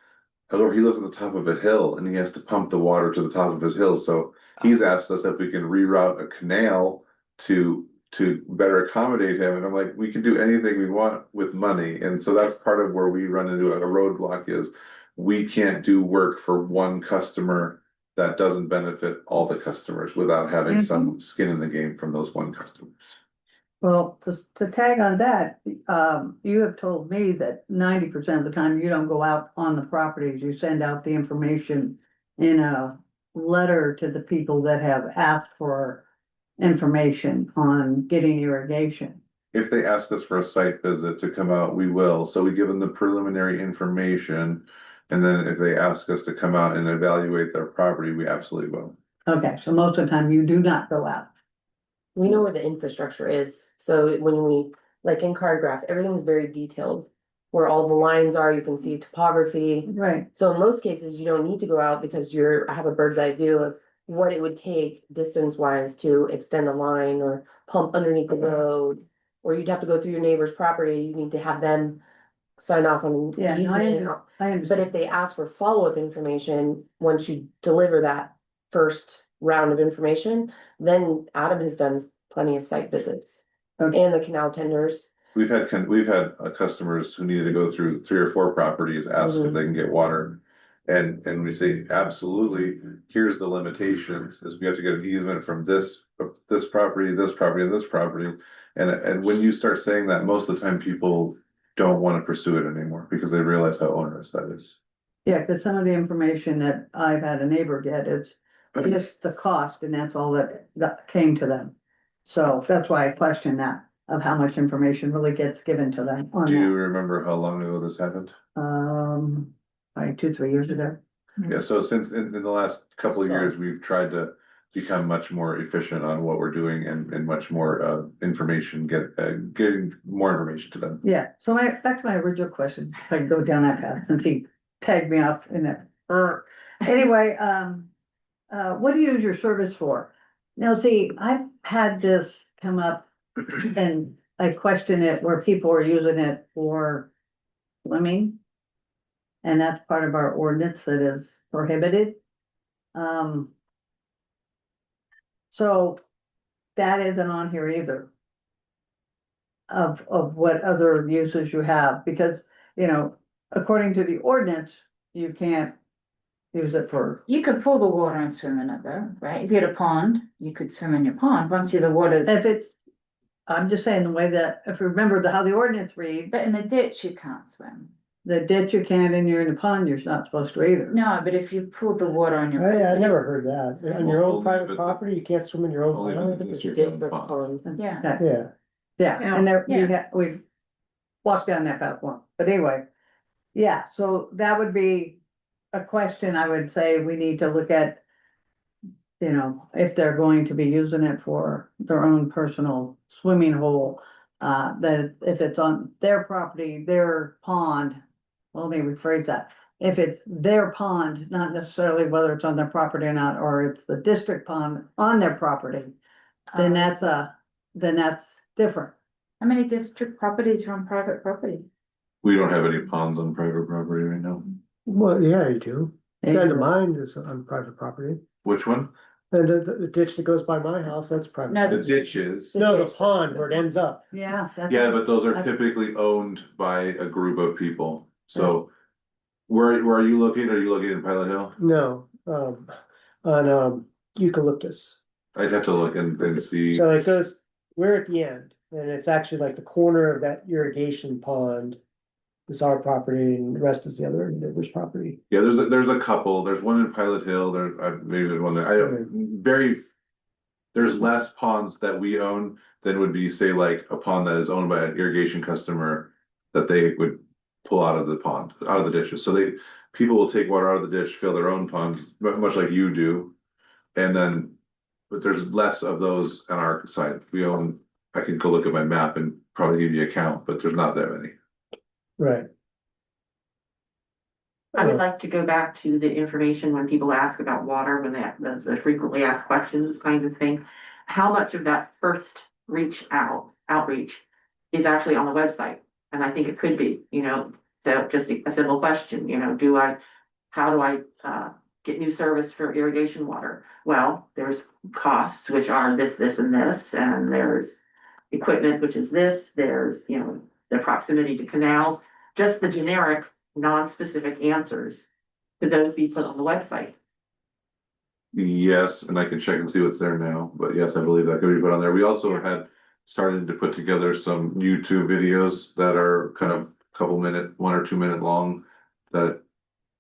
Speaker 4: However, he lives on the top of a hill and he has to pump the water to the top of his hill. So he's asked us if we can reroute a canal to better accommodate him. And I'm like, we can do anything we want with money. And so that's part of where we run into a roadblock is we can't do work for one customer that doesn't benefit all the customers without having some skin in the game from those one customers.
Speaker 6: Well, to tag on that, you have told me that 90% of the time you don't go out on the properties, you send out the information in a letter to the people that have asked for information on getting irrigation.
Speaker 4: If they ask us for a site visit to come out, we will. So we give them the preliminary information. And then if they ask us to come out and evaluate their property, we absolutely will.
Speaker 6: Okay, so most of the time you do not go out.
Speaker 2: We know where the infrastructure is, so when we, like in card graph, everything's very detailed. Where all the lines are, you can see topography.
Speaker 6: Right.
Speaker 2: So in most cases, you don't need to go out because I have a bird's eye view of what it would take distance wise to extend a line or pump underneath the road. Or you'd have to go through your neighbor's property, you need to have them sign off on
Speaker 6: Yeah,
Speaker 2: an
Speaker 6: no,
Speaker 2: easement.
Speaker 6: I understand.
Speaker 2: But if they ask for follow-up information, once you deliver that first round of information, then Adam has done plenty of site visits.
Speaker 6: Okay.
Speaker 2: And the canal tenders.
Speaker 4: We've had customers who needed to go through 3 or 4 properties, ask if they can get water. And we say, absolutely, here's the limitations, is we have to get an easement from this property, this property, and this property. And when you start saying that, most of the time people don't want to pursue it anymore because they realize how onerous that is.
Speaker 6: Yeah, because some of the information that I've had a neighbor get is just the cost, and that's all that came to them. So that's why I question that, of how much information really gets given to them on
Speaker 4: Do you
Speaker 6: that.
Speaker 4: remember how long ago this happened?
Speaker 6: Like 2-3 years ago.
Speaker 4: Yeah, so since in the last couple of years, we've tried to become much more efficient on what we're doing and much more information, getting more information to them.
Speaker 6: Yeah, so back to my original question, if I can go down that path, since he tagged me off in that. Anyway, what do you use your service for? Now, see, I've had this come up and I question it where people are using it for swimming. And that's part of our ordinance that is prohibited. So that isn't on here either. Of what other uses you have, because, according to the ordinance, you can't use it for.
Speaker 7: You could pull the water and swim in it though, right? If you had a pond, you could swim in your pond, once the water's,
Speaker 6: If it's, I'm just saying the way that, if you remember how the ordinance reads,
Speaker 7: but in the ditch, you can't swim.
Speaker 6: the ditch you can't, and you're in the pond, you're not supposed to either.
Speaker 7: No, but if you pulled the water on your.
Speaker 3: I never heard that. On your own
Speaker 4: Only if
Speaker 3: private
Speaker 4: it's-
Speaker 3: property, you can't swim in your own
Speaker 4: Only if
Speaker 3: pond?
Speaker 4: it's
Speaker 2: It's a
Speaker 4: your own
Speaker 2: different
Speaker 4: pond.
Speaker 2: pond.
Speaker 7: Yeah.
Speaker 6: Okay.
Speaker 3: Yeah,
Speaker 6: Yeah, and there,
Speaker 7: Yeah.
Speaker 6: we've walked down that path once, but anyway. Yeah, so that would be a question I would say we need to look at. you know, if they're going to be using it for their own personal swimming hole. That if it's on their property, their pond, well, let me rephrase that. If it's their pond, not necessarily whether it's on their property or not, or it's the district pond on their property, then that's different.
Speaker 7: How many district properties are on private property?
Speaker 4: We don't have any ponds on private property right now.
Speaker 3: Well, yeah, you do.
Speaker 6: They
Speaker 3: Kind
Speaker 6: do.
Speaker 3: of mine is on private property.
Speaker 4: Which one?
Speaker 3: And the ditch that goes by my house, that's private.
Speaker 7: No,
Speaker 4: The ditches.
Speaker 3: No, the pond where it ends up.
Speaker 6: Yeah.
Speaker 4: Yeah, but those are
Speaker 6: that's-
Speaker 4: typically owned by a group of people, so. Where are you located? Are you located in Pilot Hill?
Speaker 3: No, on eucalyptus.
Speaker 4: I'd have to look and see.
Speaker 3: So it goes, we're at the end, and it's actually like the corner of that irrigation pond. Is our property and the rest is the other neighbor's property.
Speaker 4: Yeah, there's a couple. There's one in Pilot Hill. Maybe there's one that I don't, there's less ponds that we own than would be, say, like a pond that is owned by an irrigation customer that they would pull out of the pond, out of the ditches. So people will take water out of the ditch, fill their own ponds, much like you do. And then, but there's less of those on our side. I can go look at my map and probably give you a count, but there's not that many.
Speaker 3: Right.
Speaker 1: I would like to go back to the information when people ask about water, when the frequently asked questions, kinds of thing. How much of that first outreach is actually on the website? And I think it could be, so just a simple question, how do I get new service for irrigation water? Well, there's costs, which are this, and this, and there's equipment, which is this, there's, the proximity to canals, just the generic, non-specific answers. Could those be put on the website?
Speaker 4: Yes, and I can check and see what's there now, but yes, I believe that could be put on there. We also had started to put together some YouTube videos that are kind of couple minute, 1 or 2 minute long, that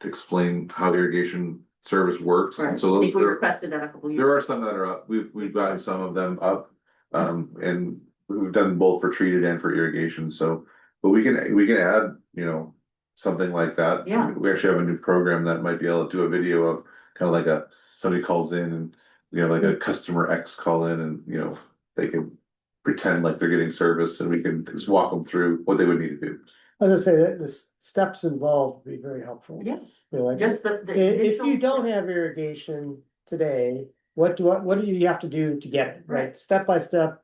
Speaker 4: explain how irrigation service works.
Speaker 1: Right.
Speaker 4: So
Speaker 1: I think we requested that a couple years.
Speaker 4: there are some that are up. We've gotten some of them up. And we've done both for treated and for irrigation, so, but we can add, something like that.
Speaker 1: Yeah.
Speaker 4: We actually have a new program that might be able to do a video of kind of like somebody calls in and, like a customer X call in and, they can pretend like they're getting service and we can just walk them through what they would need to do.
Speaker 3: As I say, the steps involved would be very helpful.
Speaker 1: Yeah.
Speaker 3: Like,
Speaker 1: Just the
Speaker 3: if
Speaker 1: initial
Speaker 3: you don't
Speaker 1: steps.
Speaker 3: have irrigation today, what do you have to do to get it, right? Step by step,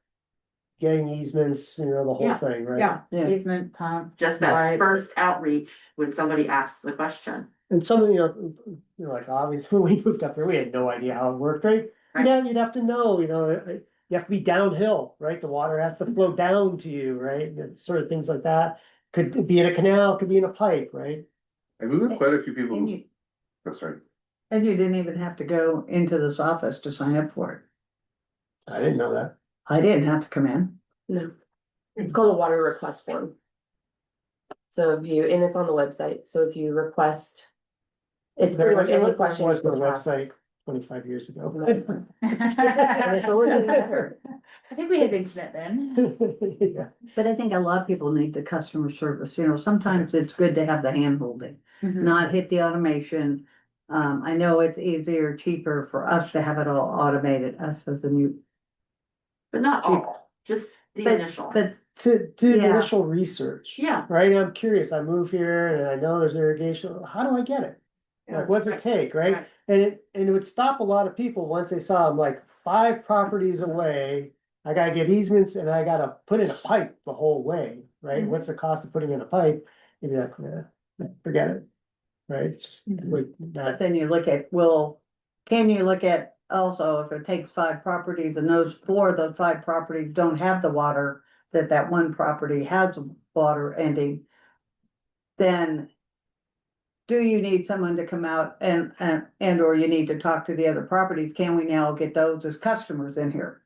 Speaker 3: getting easements, the whole
Speaker 1: Yeah.
Speaker 3: thing, right?
Speaker 6: Yeah.
Speaker 7: easement pump.
Speaker 1: Just that
Speaker 7: Right.
Speaker 1: first outreach when somebody asks the question.
Speaker 3: And some of, like obviously when we moved up here, we had no idea how it worked, right?
Speaker 1: Right.
Speaker 3: Yeah, you'd have to know, you have to be downhill, right? The water has to flow down to you, right? And sort of things like that. Could be in a canal, could be in a pipe, right?
Speaker 4: And we've got quite a few people
Speaker 6: And
Speaker 4: who,
Speaker 6: you,
Speaker 4: oh, sorry.
Speaker 6: and you didn't even have to go into this office to sign up for it.
Speaker 3: I didn't know that.
Speaker 6: I didn't have to come in.
Speaker 2: No. It's called a water request form. So and it's on the website, so if you request. It's pretty much any question.
Speaker 3: Was the
Speaker 2: you have.
Speaker 3: website 25 years ago.
Speaker 2: So we're getting better.
Speaker 7: I think we had internet then.
Speaker 3: Yeah.
Speaker 6: But I think a lot of people need the customer service, sometimes it's good to have the hand holding,
Speaker 7: Mhm.
Speaker 6: not hit the automation. I know it's easier, cheaper for us to have it all automated, us as the new,
Speaker 1: But not all, just the
Speaker 6: But-
Speaker 1: initial.
Speaker 6: but
Speaker 3: To do the
Speaker 6: Yeah.
Speaker 3: initial research.
Speaker 1: Yeah.
Speaker 3: Right, I'm curious, I move here and I know there's irrigation, how do I get it? Like, what's it
Speaker 1: Right.
Speaker 3: take, right?
Speaker 1: Right.
Speaker 3: And it would stop a lot of people once they saw them like 5 properties away. I gotta get easements and I gotta put in a pipe the whole way, right?
Speaker 1: Mhm.
Speaker 3: What's the cost of putting in a pipe? You'd be like, forget it. Right, it's just like
Speaker 6: but
Speaker 3: that,
Speaker 6: then you look at, can you look at also if it takes 5 properties and those 4 of those 5 properties don't have the water, that one property has water ending, then do you need someone to come out and or you need to talk to the other properties? Can we now get those as customers in here?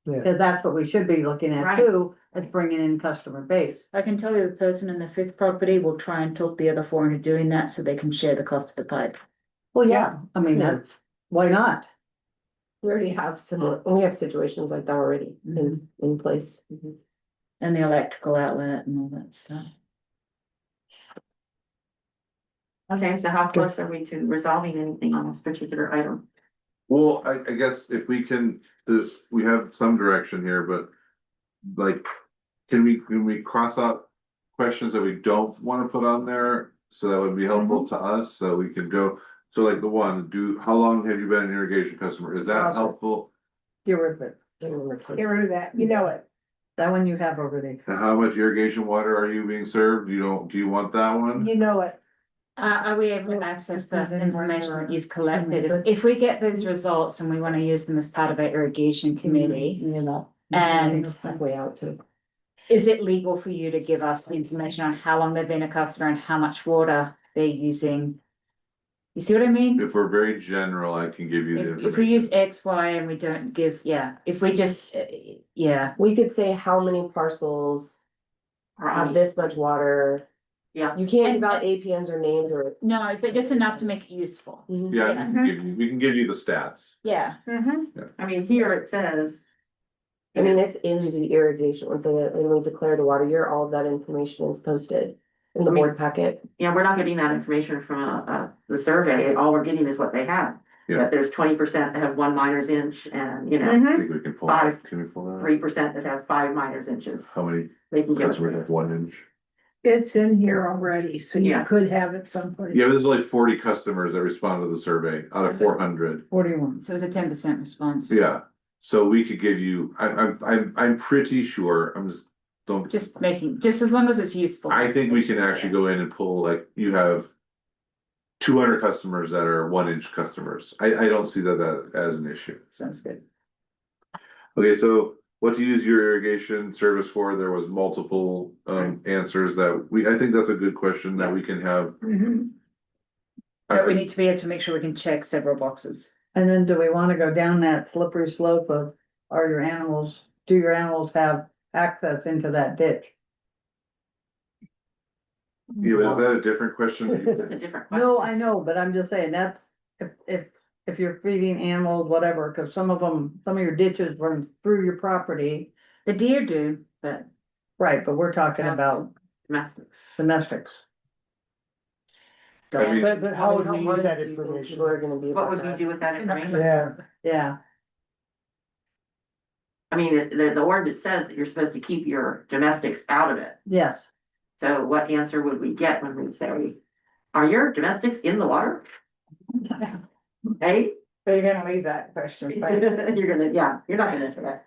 Speaker 3: yeah.
Speaker 6: Cause that's what we should be looking at
Speaker 1: Right.
Speaker 6: too, is bringing in customer base.
Speaker 7: I can tell you the person in the 5th property will try and talk the other 4 into doing that so they can share the cost of the pipe.
Speaker 6: Well, yeah, I mean,
Speaker 2: Yeah.
Speaker 6: why not?
Speaker 2: We already have we have situations like that already in place.
Speaker 7: And the electrical outlet and all that stuff.
Speaker 1: Okay, so how close are we to resolving anything on this particular item?
Speaker 4: Well, I guess if we can, we have some direction here, but like, can we cross out questions that we don't want to put on there? So that would be helpful to us, so we can go, so like the one, how long have you been an irrigation customer? Is that helpful?
Speaker 6: Get rid of it.
Speaker 5: Get rid of that, you know it.
Speaker 6: That one you have already.
Speaker 4: And how much irrigation water are you being served? Do you want that one?
Speaker 5: You know it.
Speaker 7: Are we able to access the information that you've collected? If we get those results and we want to use them as part of our irrigation committee,
Speaker 2: You know.
Speaker 7: And-
Speaker 2: Way out too.
Speaker 7: is it legal for you to give us the information on how long they've been a customer and how much water they're using? You see what I mean?
Speaker 4: If we're very general, I can give you the
Speaker 7: If we use
Speaker 4: information.
Speaker 7: X, Y, and we don't give, if we just, yeah,
Speaker 2: We could say how many parcels
Speaker 1: Or
Speaker 2: have
Speaker 1: on-
Speaker 2: this much water.
Speaker 1: Yeah.
Speaker 2: You can't give
Speaker 7: And-
Speaker 2: out APNs or names or.
Speaker 7: no, but just enough to make it useful.
Speaker 4: Yeah, we can give you the stats.
Speaker 7: Yeah,
Speaker 1: I mean, here it says.
Speaker 2: I mean, it's in the irrigation, when we declare the water year, all of that information is posted in the
Speaker 1: I mean-
Speaker 2: board packet.
Speaker 1: Yeah, we're not getting that information from the survey, all we're getting is what they have.
Speaker 4: Yeah.
Speaker 1: That there's 20% that have 1 minors inch and, you know,
Speaker 4: I think we can pull that.
Speaker 1: Five.
Speaker 4: Can we pull that?
Speaker 1: 3% that have 5 minors inches.
Speaker 4: How many
Speaker 1: They can give
Speaker 4: customers
Speaker 1: it.
Speaker 4: have 1 inch?
Speaker 5: It's in here already, so you
Speaker 1: Yeah.
Speaker 5: could have it someplace.
Speaker 4: Yeah, but there's only 40 customers that respond to the survey out of 400.
Speaker 6: 41.
Speaker 7: so it's a 10% response.
Speaker 4: Yeah, so we could give you, I'm pretty sure, don't,
Speaker 7: Just as long as it's useful.
Speaker 4: I think we can actually go in and pull, like, you have 200 customers that are 1 inch customers. I don't see that as an issue.
Speaker 7: Sounds good.
Speaker 4: Okay, so what to use your irrigation service for? There was multiple answers I think that's a good question that we can have.
Speaker 5: Mhm.
Speaker 7: But we need to be able to make sure we can check several boxes.
Speaker 6: And then do we wanna go down that slippery slope of, do your animals have access into that ditch?
Speaker 4: Yeah, but is that a different question?
Speaker 1: It's a different question.
Speaker 6: No, I know, but I'm just saying, that's, if you're feeding animals, whatever, cause some of your ditches run through your property.
Speaker 7: The deer do, but.
Speaker 6: Right, but we're talking about
Speaker 1: Domestics.
Speaker 6: domestics.
Speaker 4: I mean-
Speaker 3: But how would we use
Speaker 2: honest
Speaker 3: that
Speaker 2: do you think
Speaker 3: information?
Speaker 2: People are gonna be.
Speaker 1: What
Speaker 2: about
Speaker 1: would we
Speaker 2: that?
Speaker 1: do with that information?
Speaker 3: Yeah,
Speaker 6: Yeah,
Speaker 1: I mean, the ordinance says that you're supposed to keep your domestics out of it.
Speaker 6: yes.
Speaker 1: So what answer would we get when we say, are your domestics in the water? Hey,
Speaker 7: So you're gonna leave that question.
Speaker 1: you're not gonna answer that.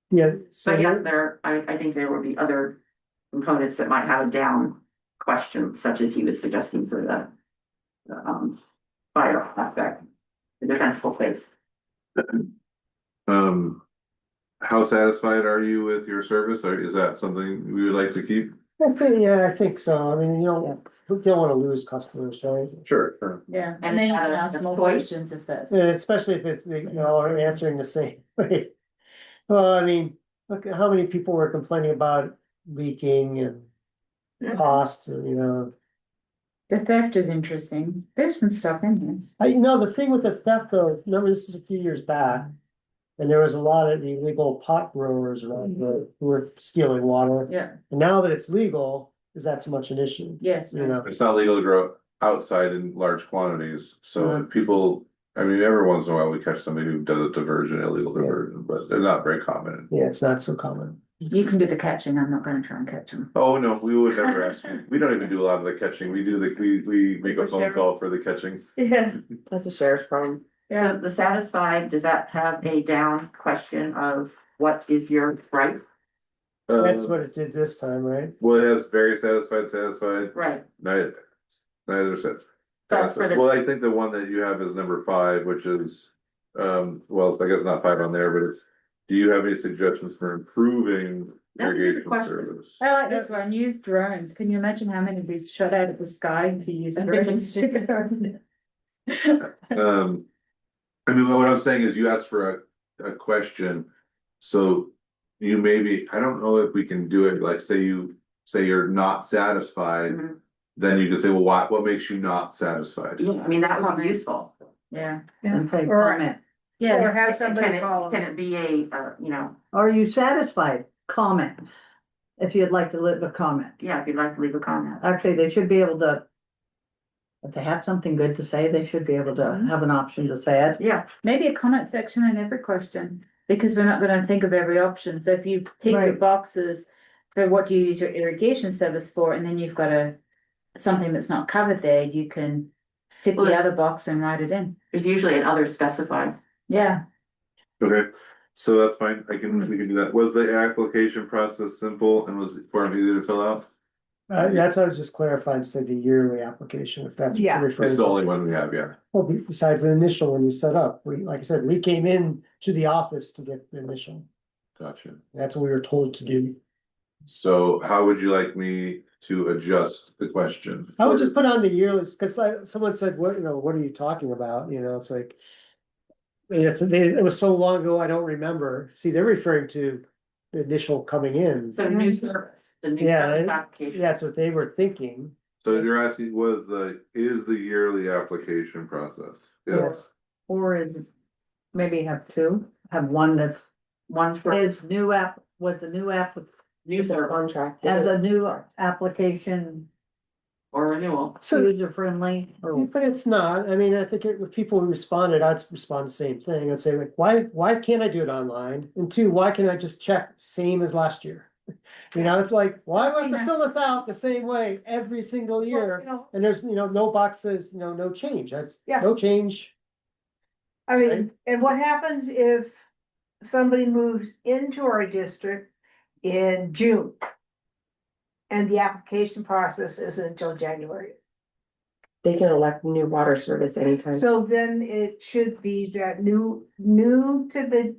Speaker 3: yeah, so
Speaker 1: But yes,
Speaker 3: you're-
Speaker 1: I think there would be other components that might have a down question, such as he was suggesting for the fire aspect, the defensible space.
Speaker 4: How satisfied are you with your service? Or is that something we would like to keep?
Speaker 3: I think so. I mean, we don't wanna lose customers, right?
Speaker 4: Sure.
Speaker 7: Yeah,
Speaker 1: And
Speaker 7: and then you
Speaker 1: have
Speaker 7: can
Speaker 1: a-
Speaker 7: ask
Speaker 1: a
Speaker 7: more
Speaker 1: choice.
Speaker 7: questions if that's.
Speaker 3: Yeah, especially if it's, are answering the same way. Well, I mean, look at how many people were complaining about leaking and cost,
Speaker 7: The theft is interesting. There's some stuff in here.
Speaker 3: the thing with the theft though, remember this is a few years back. And there was a lot of illegal pot growers around here who were stealing water.
Speaker 7: Yeah,
Speaker 3: And now that it's legal, is that so much an issue?
Speaker 7: yes.
Speaker 4: It's not legal to grow outside in large quantities, so
Speaker 3: Mhm.
Speaker 4: people, I mean, every once in a while we catch somebody who does a diversion, illegal diversion, but they're not very common.
Speaker 3: Yeah, it's not so common.
Speaker 7: You can do the catching. I'm not gonna try and catch them.
Speaker 4: Oh, no, we would never ask you. We don't even do a lot of the catching. We make a phone call for the catching.
Speaker 7: Yeah.
Speaker 2: That's a sheriff's problem.
Speaker 1: So the satisfied, does that have a down question of what is your right?
Speaker 3: That's what it did this time, right?
Speaker 4: Well, it has very satisfied,
Speaker 1: Right,
Speaker 4: neither said.
Speaker 1: That's for the-
Speaker 4: Well, I think the one that you have is number 5, which is, well, it's, I guess not 5 on there, but it's, do you have any suggestions for improving
Speaker 1: That's a good
Speaker 4: irrigation
Speaker 1: question.
Speaker 4: service?
Speaker 7: I like this one. Use drones. Can you imagine how many we've shot out of the sky to use drones to go?
Speaker 4: I mean, what I'm saying is you asked for a question, so you maybe, I don't know if we can do it, like, say you're not satisfied.
Speaker 1: Mhm.
Speaker 4: Then you can say, well, what makes you not satisfied?
Speaker 1: yeah, I mean, that would be useful.
Speaker 7: Yeah,
Speaker 6: And say
Speaker 5: Or-
Speaker 6: comment.
Speaker 5: Or
Speaker 7: yeah.
Speaker 5: have somebody call
Speaker 1: Can
Speaker 5: them.
Speaker 1: it be a,
Speaker 6: Are you satisfied? Comment. If you'd like to leave a comment.
Speaker 1: yeah, if you'd like to leave a comment.
Speaker 6: Actually, they should be able to. If they have something good to say, they should be able to
Speaker 7: Mhm.
Speaker 6: have an option to say it.
Speaker 1: Yeah,
Speaker 7: Maybe a comment section in every question, because we're not gonna think of every option, so if you tick the
Speaker 6: Right.
Speaker 7: boxes. For what do you use your irrigation service for, and then you've got something that's not covered there, you can. Tick
Speaker 1: Well,
Speaker 7: the
Speaker 1: there's-
Speaker 7: other box and write it in,
Speaker 1: there's usually an other specified.
Speaker 7: yeah,
Speaker 4: Okay, so that's fine, we can do that. Was the application process simple and was the form easy to fill out?
Speaker 3: That's, I was just clarifying, said the yearly application, if that's what
Speaker 5: Yeah.
Speaker 3: you're referring
Speaker 4: It's the
Speaker 3: to.
Speaker 4: only one we have, yeah.
Speaker 3: Well, besides the initial one you set up, like I said, we came in to the office to get the initial.
Speaker 4: Gotcha.
Speaker 3: That's what we were told to do.
Speaker 4: So how would you like me to adjust the question?
Speaker 3: I would just put on the yearly, cause like someone said, what, what are you talking about? It's like. I mean, it was so long ago, I don't remember. See, they're referring to the initial coming in.
Speaker 1: So new service, the new
Speaker 3: Yeah,
Speaker 1: service application.
Speaker 3: That's what they were thinking.
Speaker 4: So you're asking, is the yearly application process?
Speaker 3: Yes.
Speaker 6: Or is, maybe have two, have one that's,
Speaker 1: One's for
Speaker 6: is new app, was the new app,
Speaker 1: new
Speaker 2: It's a
Speaker 1: service
Speaker 2: contract.
Speaker 6: as a new application
Speaker 1: or renewal.
Speaker 3: So,
Speaker 6: user friendly or.
Speaker 3: but it's not. I mean, I think if people responded, I'd respond the same thing. I'd say like, why can't I do it online? And two, why can't I just check same as last year? It's like, why do I have to fill this out the same way every single year? And there's, no box says, no change. That's
Speaker 5: Yeah.
Speaker 3: no change.
Speaker 5: I mean, and what happens if somebody moves into our district in June? And the application process isn't until January.
Speaker 2: They can elect new water service anytime.
Speaker 5: So then it should be that new to the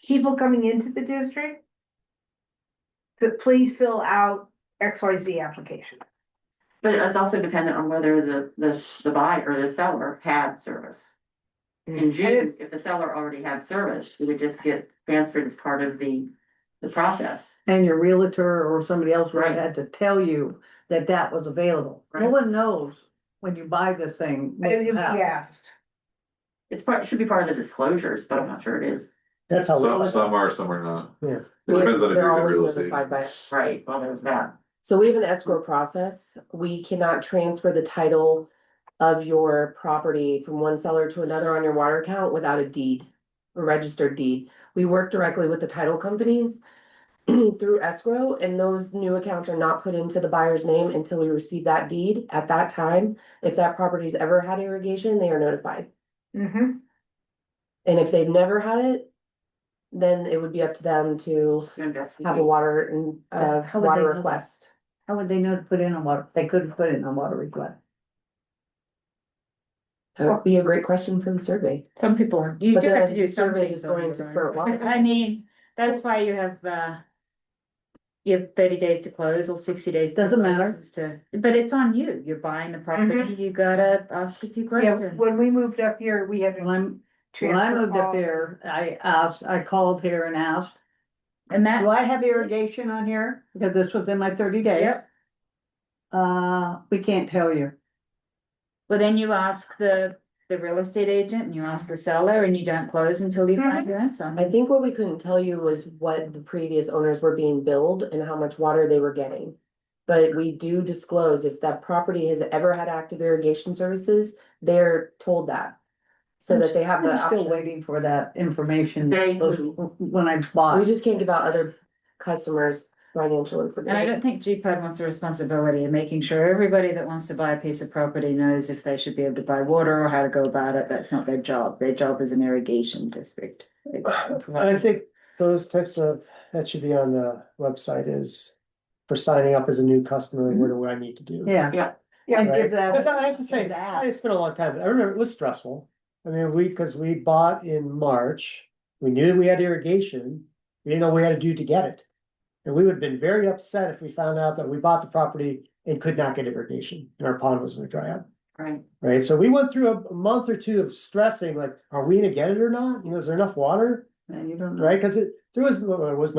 Speaker 5: people coming into the district. But please fill out XYZ application.
Speaker 1: But it's also dependent on whether the buyer or the seller had service. In June, if the seller already had service, it would just get transferred as part of the process.
Speaker 6: And your realtor or somebody else would have
Speaker 1: Right.
Speaker 6: had to tell you that that was available. No
Speaker 1: Right.
Speaker 6: one knows when you buy this thing. what
Speaker 5: It
Speaker 6: you
Speaker 5: would
Speaker 6: have.
Speaker 5: be asked.
Speaker 1: It should be part of the disclosures, but I'm not sure it is.
Speaker 3: That's how.
Speaker 4: Some are, some are not.
Speaker 3: Yeah.
Speaker 4: It depends on if
Speaker 2: They're
Speaker 4: you're in
Speaker 2: always
Speaker 4: real estate.
Speaker 2: notified by us.
Speaker 1: Right, well, there's that.
Speaker 2: So we have an escrow process. We cannot transfer the title of your property from one seller to another on your water account without a deed, a registered deed. We work directly with the title companies through escrow, and those new accounts are not put into the buyer's name until we receive that deed. At that time, if that property's ever had irrigation, they are notified.
Speaker 5: Mm-hmm.
Speaker 2: And if they've never had it, then it would be up to them to
Speaker 1: To investigate.
Speaker 2: have a water and
Speaker 6: How would
Speaker 2: water
Speaker 6: they know that?
Speaker 2: request.
Speaker 6: How would they know to put in a water? They couldn't put in a water request.
Speaker 2: That would be a great question for the survey.
Speaker 7: some people, you
Speaker 2: But
Speaker 7: do
Speaker 2: then
Speaker 7: have to
Speaker 2: is
Speaker 7: do
Speaker 2: the survey
Speaker 7: something.
Speaker 2: just going to spur water?
Speaker 7: I mean, that's why you have 30 days to close or 60 days. to
Speaker 6: Doesn't
Speaker 7: close
Speaker 6: matter.
Speaker 7: as to- But it's on you, you're buying the property, you gotta ask a few
Speaker 5: Yeah,
Speaker 7: questions.
Speaker 5: when we moved up here, we had
Speaker 6: When
Speaker 5: to.
Speaker 6: I moved up
Speaker 5: all-
Speaker 6: here, I called here and asked,
Speaker 7: And that.
Speaker 6: do I have irrigation on here? Because this was in my 30 days.
Speaker 7: Yep,
Speaker 6: We can't tell you.
Speaker 7: well, then you ask the real estate agent and you ask the seller and you don't close until you find your answer.
Speaker 2: I think what we couldn't tell you was what the previous owners were being billed and how much water they were getting. But we do disclose if that property has ever had active irrigation services, they're told that. So that they have the
Speaker 6: I'm still
Speaker 2: option.
Speaker 6: waiting for that information.
Speaker 1: They-
Speaker 6: When I
Speaker 2: We
Speaker 6: bought.
Speaker 2: just can't give out other customers financial
Speaker 7: And I
Speaker 2: information.
Speaker 7: don't think GPUD wants the responsibility of making sure everybody that wants to buy a piece of property knows if they should be able to buy water or how to go about it. That's not their job. Their job is an irrigation district.
Speaker 3: I think those types of, that should be on the website is for signing up as a new customer, what do I need to do?
Speaker 6: Yeah.
Speaker 1: Yeah.
Speaker 6: And
Speaker 3: Right?
Speaker 6: give that.
Speaker 3: 'Cause I have to say,
Speaker 6: and ask.
Speaker 3: it's been a long time. I remember it was stressful. I mean, because we bought in March, we knew we had irrigation, we didn't know what we had to do to get it. And we would have been very upset if we found out that we bought the property and could not get irrigation and our pond was gonna dry up.
Speaker 1: Right,
Speaker 3: Right, so we went through a month or two of stressing, like, are we gonna get it or not? Is there enough water?
Speaker 6: And you don't know.
Speaker 3: Right, cause there was no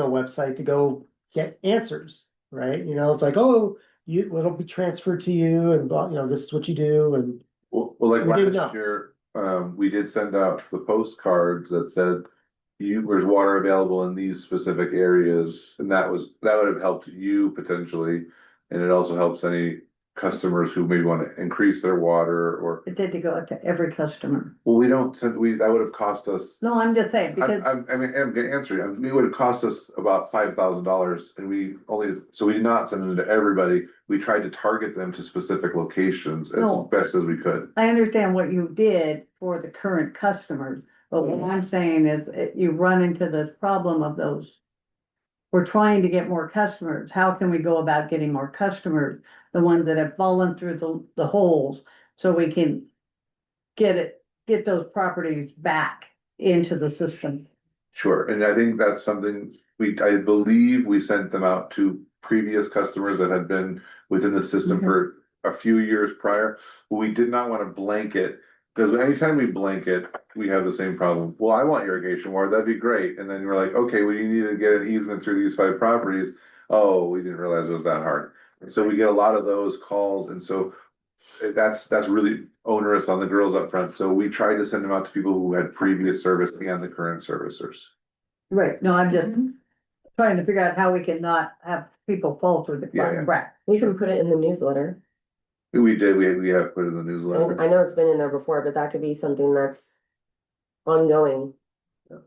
Speaker 3: website to go get answers, right? It's like, oh, it'll be transferred to you and blah, this is what you do and.
Speaker 4: Well, like
Speaker 3: We didn't
Speaker 4: last
Speaker 3: know.
Speaker 4: year, we did send out the postcards that said. There's water available in these specific areas, and that would have helped you potentially. And it also helps any customers who maybe want to increase their water or,
Speaker 6: It did to go out to every customer.
Speaker 4: well, we don't, that would have cost us.
Speaker 6: No, I'm just saying, because,
Speaker 4: I mean, I'm gonna answer you. I mean, it would have cost us about $5,000 and we only, so we did not send them to everybody. We tried to target them to specific locations as
Speaker 6: No.
Speaker 4: best as we could.
Speaker 6: I understand what you did for the current customers, but what I'm saying is, you run into this problem of those. We're trying to get more customers. How can we go about getting more customers? The ones that have fallen through the holes, so we can get those properties back into the system.
Speaker 4: Sure, and I think that's something I believe we sent them out to previous customers that had been within the system
Speaker 6: Mhm.
Speaker 4: for a few years prior. We did not want to blanket, because anytime we blanket, we have the same problem. Well, I want irrigation water, that'd be great. And then you're like, okay, well, you need to get an easement through these 5 properties. Oh, we didn't realize it was that hard. And so we get a lot of those calls, and so that's really onerous on the girls up front. So we tried to send them out to people who had previous service and the current servicers.
Speaker 6: Right, no, I'm just trying to figure out how we can not have people fall through the
Speaker 4: Yeah, yeah.
Speaker 6: crack.
Speaker 2: We can put it in the newsletter.
Speaker 4: We did, we have put it in the
Speaker 2: And
Speaker 4: newsletter.
Speaker 2: I know it's been in there before, but that could be something that's ongoing.
Speaker 4: Yeah.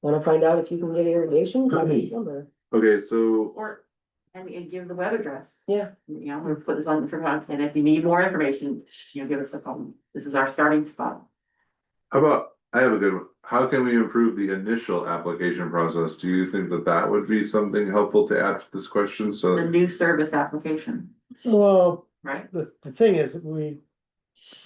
Speaker 2: Wanna find out if you can get irrigation? Call this number.
Speaker 4: Okay, so
Speaker 1: Or, and give the web address.
Speaker 2: Yeah.
Speaker 1: You know, we'll put this on for, and if you need more information, you know, give us a call. This is our starting spot.
Speaker 4: how about, I have a good one. How can we improve the initial application process? Do you think that that would be something helpful to add to this question?
Speaker 1: The
Speaker 4: So,
Speaker 1: new service application,
Speaker 3: Well,
Speaker 1: right?
Speaker 3: the thing is, we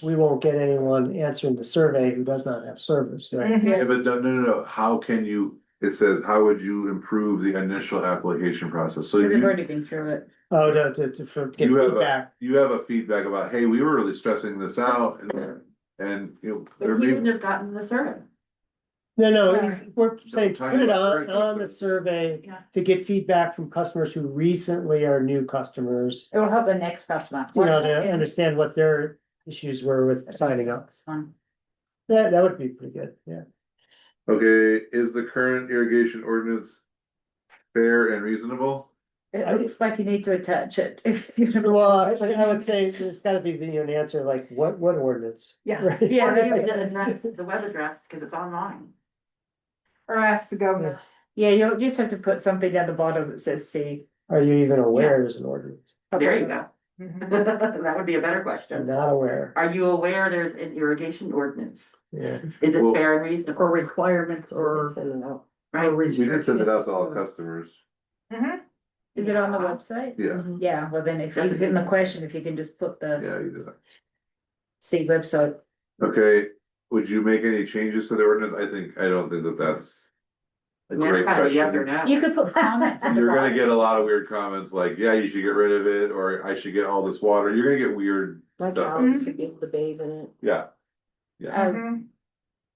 Speaker 3: won't get anyone answering the survey who does not have service, right?
Speaker 4: yeah, but no. How can you, it says, how would you improve the initial application process? So
Speaker 7: They've
Speaker 4: you,
Speaker 7: already been through it.
Speaker 3: Oh, for get
Speaker 4: you have
Speaker 3: feedback.
Speaker 4: you have a feedback about, hey, we were really stressing this out and you know,
Speaker 1: But
Speaker 4: there
Speaker 1: he
Speaker 4: may.
Speaker 1: wouldn't have gotten the survey.
Speaker 3: No,
Speaker 7: Yeah.
Speaker 3: we're saying,
Speaker 4: Talking
Speaker 3: put it
Speaker 4: about
Speaker 3: on
Speaker 4: current
Speaker 3: the
Speaker 4: customers.
Speaker 3: survey
Speaker 1: Yeah.
Speaker 3: to get feedback from customers who recently are new customers.
Speaker 7: It will help the next customer.
Speaker 3: You know, to understand what their issues were with signing up.
Speaker 7: It's fun.
Speaker 3: That would be pretty good, yeah.
Speaker 4: Okay, is the current irrigation ordinance fair and reasonable?
Speaker 7: It looks like you need to attach it.
Speaker 3: Well, I would say there's gotta be the answer, like, what ordinance?
Speaker 6: Yeah.
Speaker 3: Right?
Speaker 7: Yeah,
Speaker 1: Or
Speaker 7: that's
Speaker 1: the
Speaker 7: it.
Speaker 1: address, the web address, because it's online.
Speaker 5: Or ask the governor.
Speaker 7: Yeah, you'll just have to put something down the bottom that says C.
Speaker 3: Are you even aware there's an ordinance?
Speaker 1: There you go.
Speaker 5: Mhm.
Speaker 1: That would be a better
Speaker 3: I'm
Speaker 1: question.
Speaker 3: not aware,
Speaker 1: Are you aware there's an irrigation ordinance?
Speaker 3: yeah.
Speaker 1: Is it
Speaker 4: Well-
Speaker 1: fair and
Speaker 6: Or
Speaker 1: reasonable?
Speaker 6: requirements or.
Speaker 2: Send it out.
Speaker 1: Right?
Speaker 4: We did send it out to all customers.
Speaker 5: Mhm.
Speaker 7: Is it on the website?
Speaker 4: Yeah,
Speaker 7: Yeah, well then if you
Speaker 1: That's a
Speaker 7: give them
Speaker 1: good
Speaker 7: a question, if you can just put the
Speaker 4: yeah, you did that.
Speaker 7: C website.
Speaker 4: Okay, would you make any changes to the ordinance? I don't think that that's a great
Speaker 1: Kind of a yes or
Speaker 4: question.
Speaker 1: no.
Speaker 7: You could put comments in the
Speaker 4: You're gonna
Speaker 7: bottom.
Speaker 4: get a lot of weird comments like, yeah, you should get rid of it, or I should get all this water. You're gonna get weird
Speaker 2: My
Speaker 4: stuff.
Speaker 2: cows should be able to bathe in it.
Speaker 4: Yeah,
Speaker 5: Mhm.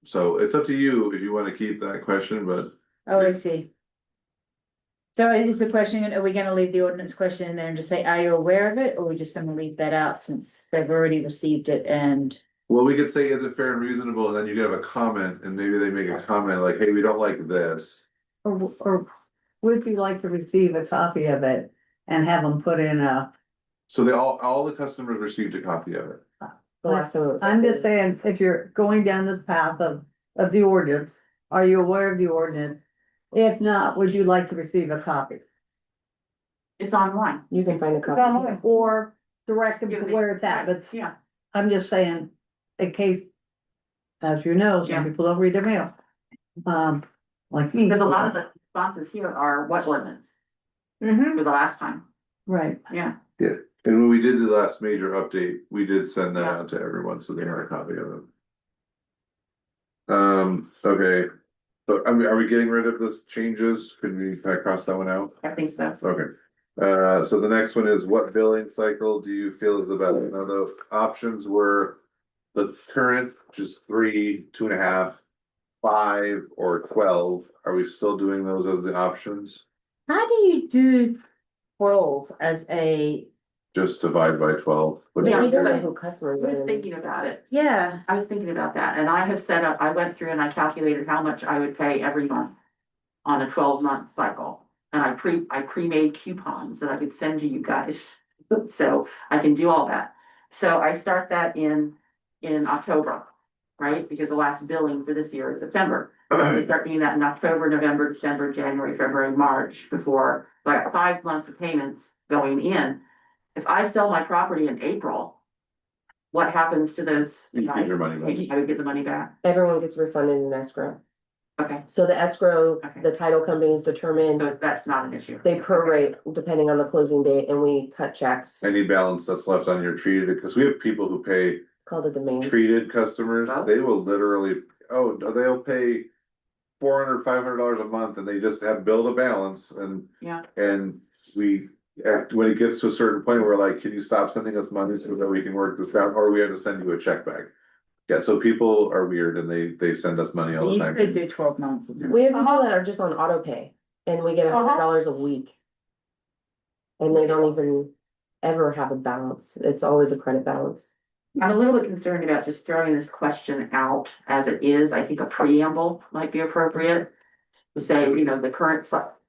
Speaker 4: so it's up to you if you wanna keep that question, but
Speaker 7: Oh, I see. So is the question, are we gonna leave the ordinance question in there and just say, are you aware of it, or are we just gonna leave that out since they've already received it and?
Speaker 4: well, we could say, is it fair and reasonable? And then you could have a comment and maybe they make a comment like, hey, we don't like this.
Speaker 6: Or would you like to receive a copy of it and have them put in a,
Speaker 4: So all the customers received a copy of it.
Speaker 2: The last time it was.
Speaker 6: I'm just saying, if you're going down this path of the ordinance, are you aware of the ordinance? If not, would you like to receive a copy?
Speaker 1: It's online.
Speaker 2: You can find a copy.
Speaker 5: online.
Speaker 6: Or direct them to where it's at, but
Speaker 1: Yeah,
Speaker 6: I'm just saying, in case, as you know,
Speaker 1: Yeah.
Speaker 6: some people don't read their mail. Like me.
Speaker 1: because a lot of the responses here are what ordinance
Speaker 5: Mhm.
Speaker 1: for the last time.
Speaker 6: Right,
Speaker 1: Yeah,
Speaker 4: And when we did the last major update, we did send that
Speaker 1: Yeah.
Speaker 4: out to everyone, so they had a copy of it. Okay, so are we getting rid of this changes? Can we kind of cross that one out?
Speaker 1: I think so.
Speaker 4: Okay, so the next one is what billing cycle do you feel is the best? Now, the options were the current, just 3, 2.5, 5, or 12. Are we still doing those as the options?
Speaker 7: How do you do 12 as a,
Speaker 4: Just divide by 12.
Speaker 2: But
Speaker 1: Yeah,
Speaker 2: you don't know
Speaker 1: right.
Speaker 2: who customers
Speaker 1: I was
Speaker 2: are.
Speaker 1: thinking about it.
Speaker 7: yeah,
Speaker 1: I was thinking about that, and I have set up, I went through and I calculated how much I would pay every month on a 12-month cycle. And I pre-made coupons that I could send to you guys. So I can do all that. So I start that in October, right? Because the last billing for this year is September. I start doing that in October, November, December, January, February, March, before, like 5 months of payments going in. If I sell my property in April, what happens to those?
Speaker 4: You get your money back.
Speaker 1: I would get the money back.
Speaker 2: Everyone gets refunded in escrow.
Speaker 1: Okay,
Speaker 2: So the escrow,
Speaker 1: Okay.
Speaker 2: the title companies determine,
Speaker 1: so that's not an issue.
Speaker 2: they prorate depending on the closing date and we cut checks,
Speaker 4: Any balance that's left on your treated, because we have people who pay
Speaker 2: called a demand.
Speaker 4: treated customers,
Speaker 1: Oh.
Speaker 4: they will literally, they'll pay $400, $500 a month and they just have build a balance and.
Speaker 1: Yeah.
Speaker 4: And when it gets to a certain point, we're like, can you stop sending us money so that we can work this out, or we have to send you a check back? Yeah, so people are weird and they send us money all the
Speaker 7: You
Speaker 4: time.
Speaker 7: could do 12 months.
Speaker 2: We have people that are just on auto pay and we get $100 a week. And they don't even ever have a balance. It's always a credit balance.
Speaker 1: I'm a little bit concerned about just throwing this question out as it is. I think a preamble might be appropriate. To say,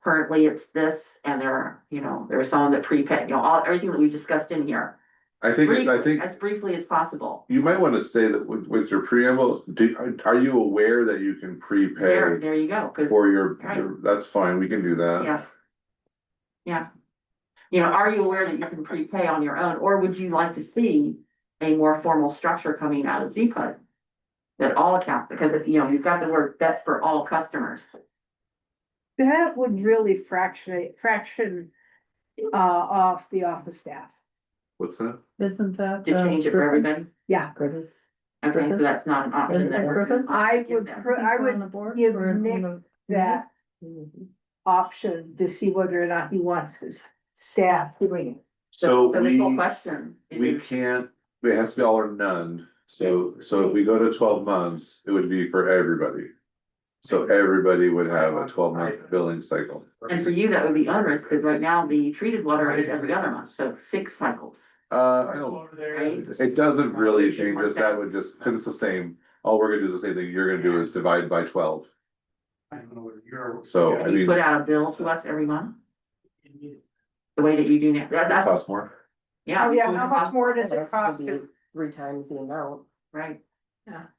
Speaker 1: currently it's this, and there are some that prepay, everything that we discussed in here.
Speaker 4: I think
Speaker 1: Briefly, as briefly as possible.
Speaker 4: you might want to say that with your preamble, are you aware that you can prepay
Speaker 1: There you go. 'Cause-
Speaker 4: for your,
Speaker 1: Right.
Speaker 4: that's fine, we can do that.
Speaker 1: Yeah. Yeah. Are you aware that you can prepay on your own, or would you like to see a more formal structure coming out of GPUD? That all accounts, because, you've got the word best for all customers.
Speaker 5: That would really fraction off the office staff.
Speaker 4: What's that?
Speaker 6: Isn't that?
Speaker 1: To change it for everybody.
Speaker 5: Yeah,
Speaker 2: Credits.
Speaker 1: Okay, so that's not an option. that we're-
Speaker 5: I would,
Speaker 1: them.
Speaker 5: I would give Nick that
Speaker 2: Mhm.
Speaker 5: option to see whether or not he wants his staff to bring it.
Speaker 4: So
Speaker 1: this whole
Speaker 4: we,
Speaker 1: question.
Speaker 4: we
Speaker 1: is-
Speaker 4: can't, it has to be all or none, so if we go to 12 months, it would be for everybody. So everybody would have a 12-month billing cycle.
Speaker 1: And for you, that would be onerous, because right now the treated water is every other month, so 6 cycles,
Speaker 4: I don't,
Speaker 1: right?
Speaker 4: it doesn't really change us, that would just, cause it's the same, all we're gonna do is the same thing you're gonna do is divide by 12. So, I
Speaker 1: You
Speaker 4: mean,
Speaker 1: put out a bill to us every month, the way that you do now,
Speaker 4: it
Speaker 1: that's,
Speaker 4: costs more.
Speaker 1: yeah.
Speaker 5: Oh, yeah, how much more does it
Speaker 2: That's
Speaker 5: cost
Speaker 2: gonna
Speaker 5: to?
Speaker 2: be 3 times the amount.
Speaker 1: Right,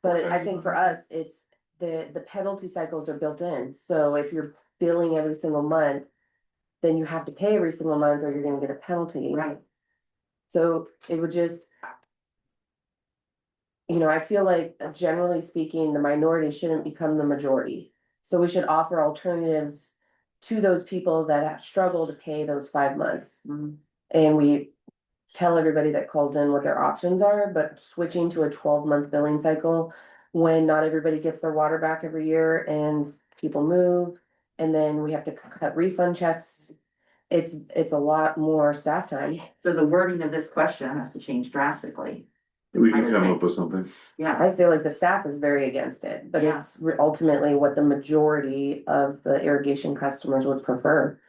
Speaker 2: But I think for us, it's the penalty cycles are built in. So if you're billing every single month, then you have to pay every single month or you're gonna get a penalty.
Speaker 1: right,
Speaker 2: So it would just. I feel like generally speaking, the minority shouldn't become the majority. So we should offer alternatives to those people that struggle to pay those 5 months.
Speaker 1: Mhm.
Speaker 2: And we tell everybody that calls in what their options are, but switching to a 12-month billing cycle. When not everybody gets their water back every year and people move, and then we have to cut refund checks. It's a lot more staff time.
Speaker 1: so the wording of this question has to change drastically,
Speaker 4: We can come up with something.
Speaker 1: yeah.
Speaker 2: I feel like the staff is very against it, but
Speaker 1: Yeah.
Speaker 2: it's ultimately what the majority of the irrigation customers would prefer.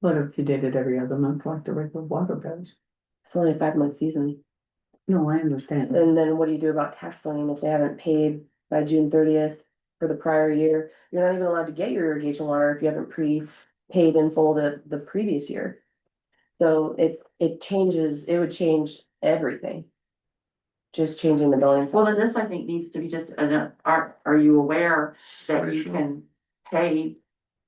Speaker 6: What if you did it every other month like the regular water bills?
Speaker 2: It's only a 5-month season.
Speaker 6: No, I understand.
Speaker 2: And then what do you do about tax lien if they haven't paid by June 30th for the prior year? You're not even allowed to get your irrigation water if you haven't paid in full the previous year. So it would change everything. Just changing the billing.
Speaker 1: Well, then this, I think, needs to be just, are you aware that you can pay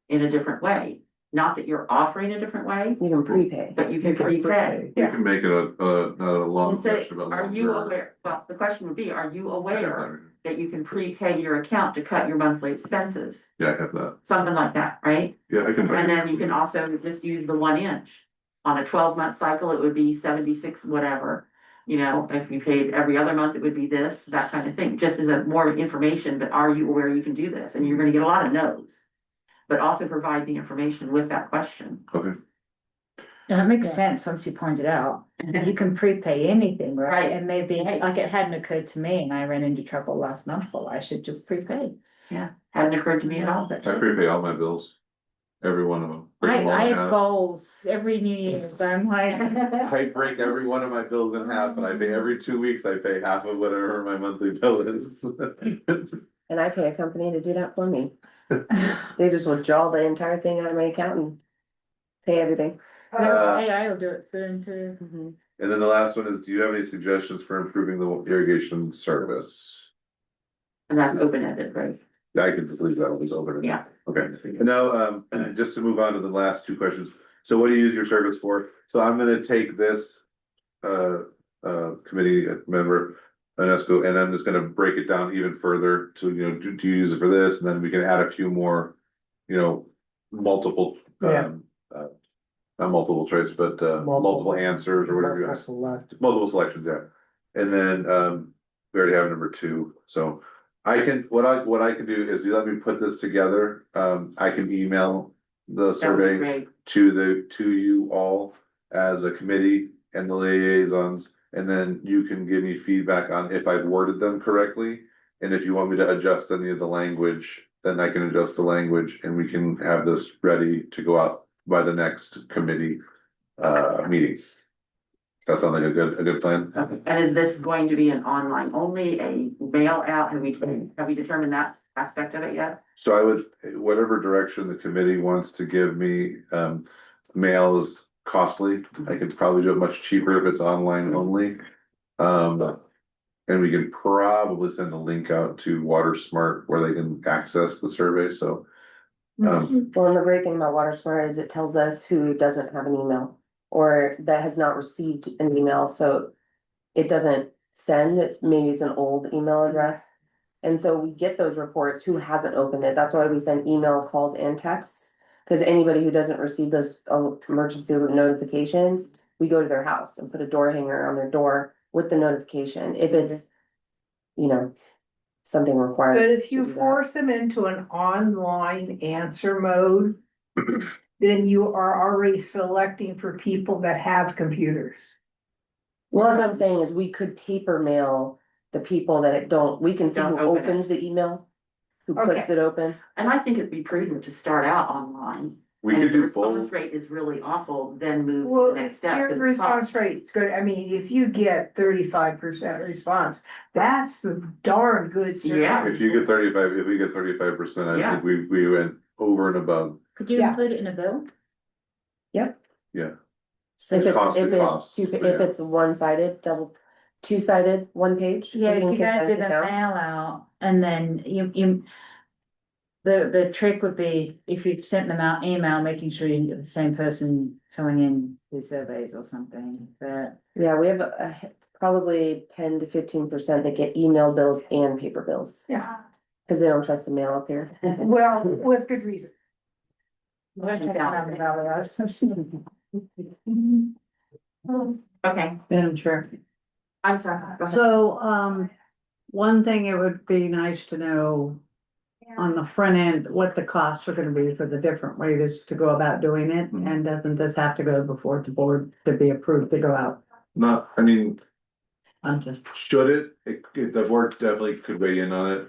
Speaker 1: in a different way? Not that you're offering a different way,
Speaker 2: You can prepay.
Speaker 1: but you can prepay.
Speaker 4: You can make it not a long
Speaker 1: And say,
Speaker 4: question, but
Speaker 1: are you
Speaker 4: longer.
Speaker 1: aware, well, the question would be, are you aware that you can prepay your account to cut your monthly expenses?
Speaker 4: Yeah, I have that,
Speaker 1: Something like that, right?
Speaker 4: yeah, I can.
Speaker 1: And then you can also just use the 1 inch. On a 12-month cycle, it would be 76, whatever. If you paid every other month, it would be this, that kind of thing, just as a more information, but are you aware you can do this? And you're gonna get a lot of no's. But also provide the information with that question.
Speaker 4: Okay,
Speaker 7: And it makes
Speaker 5: Yeah.
Speaker 7: sense once you point it out. You can prepay anything, right?
Speaker 1: Right.
Speaker 7: And maybe,
Speaker 1: Right.
Speaker 7: like, it hadn't occurred to me and I ran into trouble last month, well, I should just prepay.
Speaker 1: Hadn't occurred to me at all.
Speaker 4: I prepay all my bills, every one of them. Break them all
Speaker 7: I
Speaker 4: in
Speaker 7: have
Speaker 4: half.
Speaker 7: goals every New Year, so I'm like.
Speaker 4: I break every one of my bills in half, and I pay every 2 weeks, I pay half of whatever my monthly bill is.
Speaker 2: And I pay a company to do that for me. They just withdraw the entire thing out of my account and pay everything.
Speaker 7: AI will do it soon too.
Speaker 2: Mhm.
Speaker 4: And then the last one is, do you have any suggestions for improving the irrigation service?
Speaker 1: And that's open-ended, right?
Speaker 4: I can just leave that one as open.
Speaker 1: Yeah.
Speaker 4: Okay, and now, just to move on to the last two questions, so what do you use your service for? So I'm gonna take this. Committee member, UNESCO, and I'm just gonna break it down even further to, do you use it for this, and then we can add a few more. Multiple,
Speaker 3: Yeah.
Speaker 4: not multiple choice, but multiple answers or whatever you
Speaker 3: Multiple
Speaker 4: want.
Speaker 3: select.
Speaker 4: Multiple selections, yeah. And then, we already have number two, so what I can do is you let me put this together, I can email the
Speaker 1: That would be
Speaker 4: survey
Speaker 1: great.
Speaker 4: to you all as a committee and the liaisons, and then you can give me feedback on if I've worded them correctly. And if you want me to adjust any of the language, then I can adjust the language and we can have this ready to go out by the next committee meeting. That sounds like a good plan.
Speaker 1: Okay, and is this going to be an online only, a mail out? Have we determined that aspect of it yet?
Speaker 4: So I would, whatever direction the committee wants to give me, mail is costly. I could probably do it much cheaper if it's online only. And we can probably send a link out to Water Smart where they can access the survey, so.
Speaker 2: Well, and the great thing about WaterSmart is it tells us who doesn't have an email or that has not received an email, so it doesn't send, maybe it's an old email address. And so we get those reports, who hasn't opened it, that's why we send email, calls and texts. Cause anybody who doesn't receive those emergency notifications, we go to their house and put a door hanger on their door with the notification, if it's, something required.
Speaker 5: But if
Speaker 2: to
Speaker 5: you
Speaker 2: do that.
Speaker 5: force them into an online answer mode, then you are already selecting for people that have computers.
Speaker 2: Well, that's what I'm saying is we could paper mail the people that we can see who
Speaker 1: Don't open it.
Speaker 2: opens the email. Who clicks
Speaker 5: Okay.
Speaker 2: it open.
Speaker 1: And I think it'd be prudent to start out online.
Speaker 4: We
Speaker 1: And
Speaker 4: could
Speaker 1: if the
Speaker 4: do
Speaker 1: response
Speaker 4: both.
Speaker 1: rate is really awful, then move to
Speaker 5: Well,
Speaker 1: the next
Speaker 5: if
Speaker 1: step.
Speaker 5: your
Speaker 1: 'cause it's
Speaker 5: response rate's good, I mean, if you get 35% response, that's the darn good. service.
Speaker 1: Yeah.
Speaker 4: If we get 35%, I
Speaker 1: Yeah.
Speaker 4: think we went over and above,
Speaker 7: Could you
Speaker 5: Yeah.
Speaker 7: include it in a bill?
Speaker 2: Yep.
Speaker 4: yeah.
Speaker 7: So,
Speaker 2: If
Speaker 4: costs,
Speaker 2: it's,
Speaker 4: it costs,
Speaker 2: if
Speaker 4: but yeah.
Speaker 2: it's one-sided, two-sided, one page.
Speaker 7: yeah,
Speaker 2: we
Speaker 7: if
Speaker 2: can
Speaker 7: you're
Speaker 2: get
Speaker 7: gonna
Speaker 2: those
Speaker 7: do the
Speaker 2: down.
Speaker 7: mail out and then the trick would be if you've sent them out email, making sure you get the same person filling in the surveys or something, but.
Speaker 2: Yeah, we have probably 10 to 15% that get email bills and paper bills,
Speaker 5: Yeah,
Speaker 2: cause they don't trust the mail up here.
Speaker 5: well, with good reason.
Speaker 1: Okay,
Speaker 6: Madam Chair.
Speaker 1: I'm sorry. Go ahead.
Speaker 6: So, one thing it would be nice to know on the front end, what the costs are gonna be for the different ways to go about doing it, and doesn't this have to go before the board to be approved to go out?
Speaker 4: I mean,
Speaker 6: I'm just,
Speaker 4: should the board definitely could weigh in on it,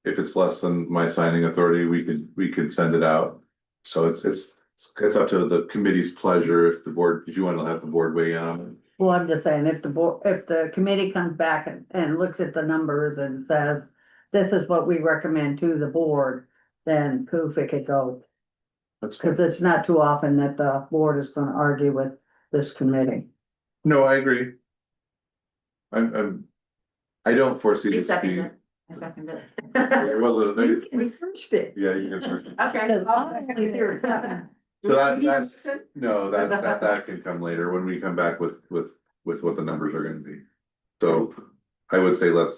Speaker 4: if it's less than my signing authority, we could send it out. So it's up to the committee's pleasure if you want to have the board weigh in on it.
Speaker 6: well, I'm just saying, if the committee comes back and looks at the numbers and says, this is what we recommend to the board, then poof, it could go.
Speaker 4: That's
Speaker 6: Cause it's not too often that the board is gonna argue with this committee.
Speaker 4: No, I agree. I don't foresee
Speaker 1: You
Speaker 4: this to
Speaker 1: second
Speaker 4: be.
Speaker 1: it. I second it.
Speaker 4: Well,
Speaker 6: We first it.
Speaker 4: yeah, you can.
Speaker 1: Okay.
Speaker 4: So that's, no, that can come later when we come back with what the numbers are gonna be. So I would say let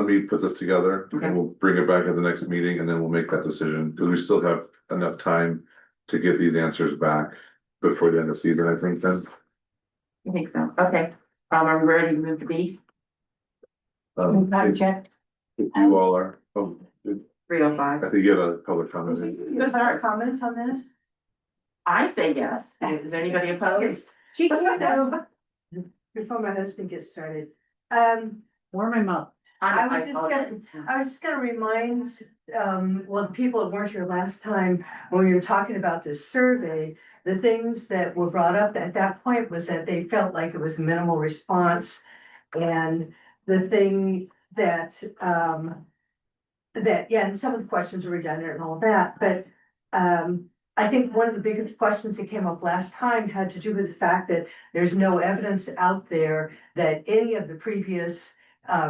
Speaker 4: me put this together
Speaker 1: Okay.
Speaker 4: and we'll bring it back at the next meeting and then we'll make that decision, because we still have enough time to get these answers back before the end of season, I think then.
Speaker 1: I think so. Okay. Are we ready to move to B?
Speaker 4: If you all are, I
Speaker 1: 305.
Speaker 4: think you have a public comment.
Speaker 1: Go start.
Speaker 5: Comments on this?
Speaker 1: I say yes. Is anybody opposed?
Speaker 8: Before my husband gets started,
Speaker 6: Warm him up.
Speaker 8: I was just gonna remind, well, the people that weren't here last time, when we were talking about this survey, the things that were brought up at that point was that they felt like it was minimal response. And the thing that, yeah, and some of the questions were redundant and all that, but, I think one of the biggest questions that came up last time had to do with the fact that there's no evidence out there that any of the previous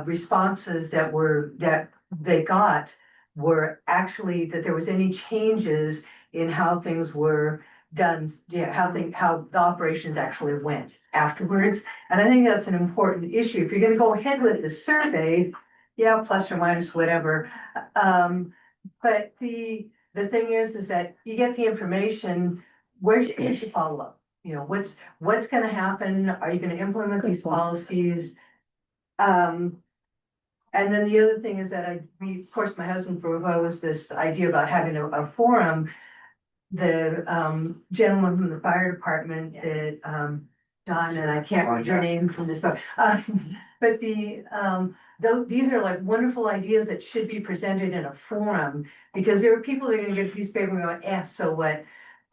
Speaker 8: responses that they got were actually, that there was any changes in how things were done, yeah, how the operations actually went afterwards. And I think that's an important issue. If you're gonna go ahead with the survey, yeah, plus or minus whatever. But the thing is that you get the information, where's your follow up? You know, what's gonna happen? Are you gonna implement these policies? And then the other thing is that of course, my husband proposed this idea about having a forum. The gentleman from the fire department, John, and I can't read your name from this book. But these are like wonderful ideas that should be presented in a forum, because there are people that are gonna get a piece of paper and go, so what?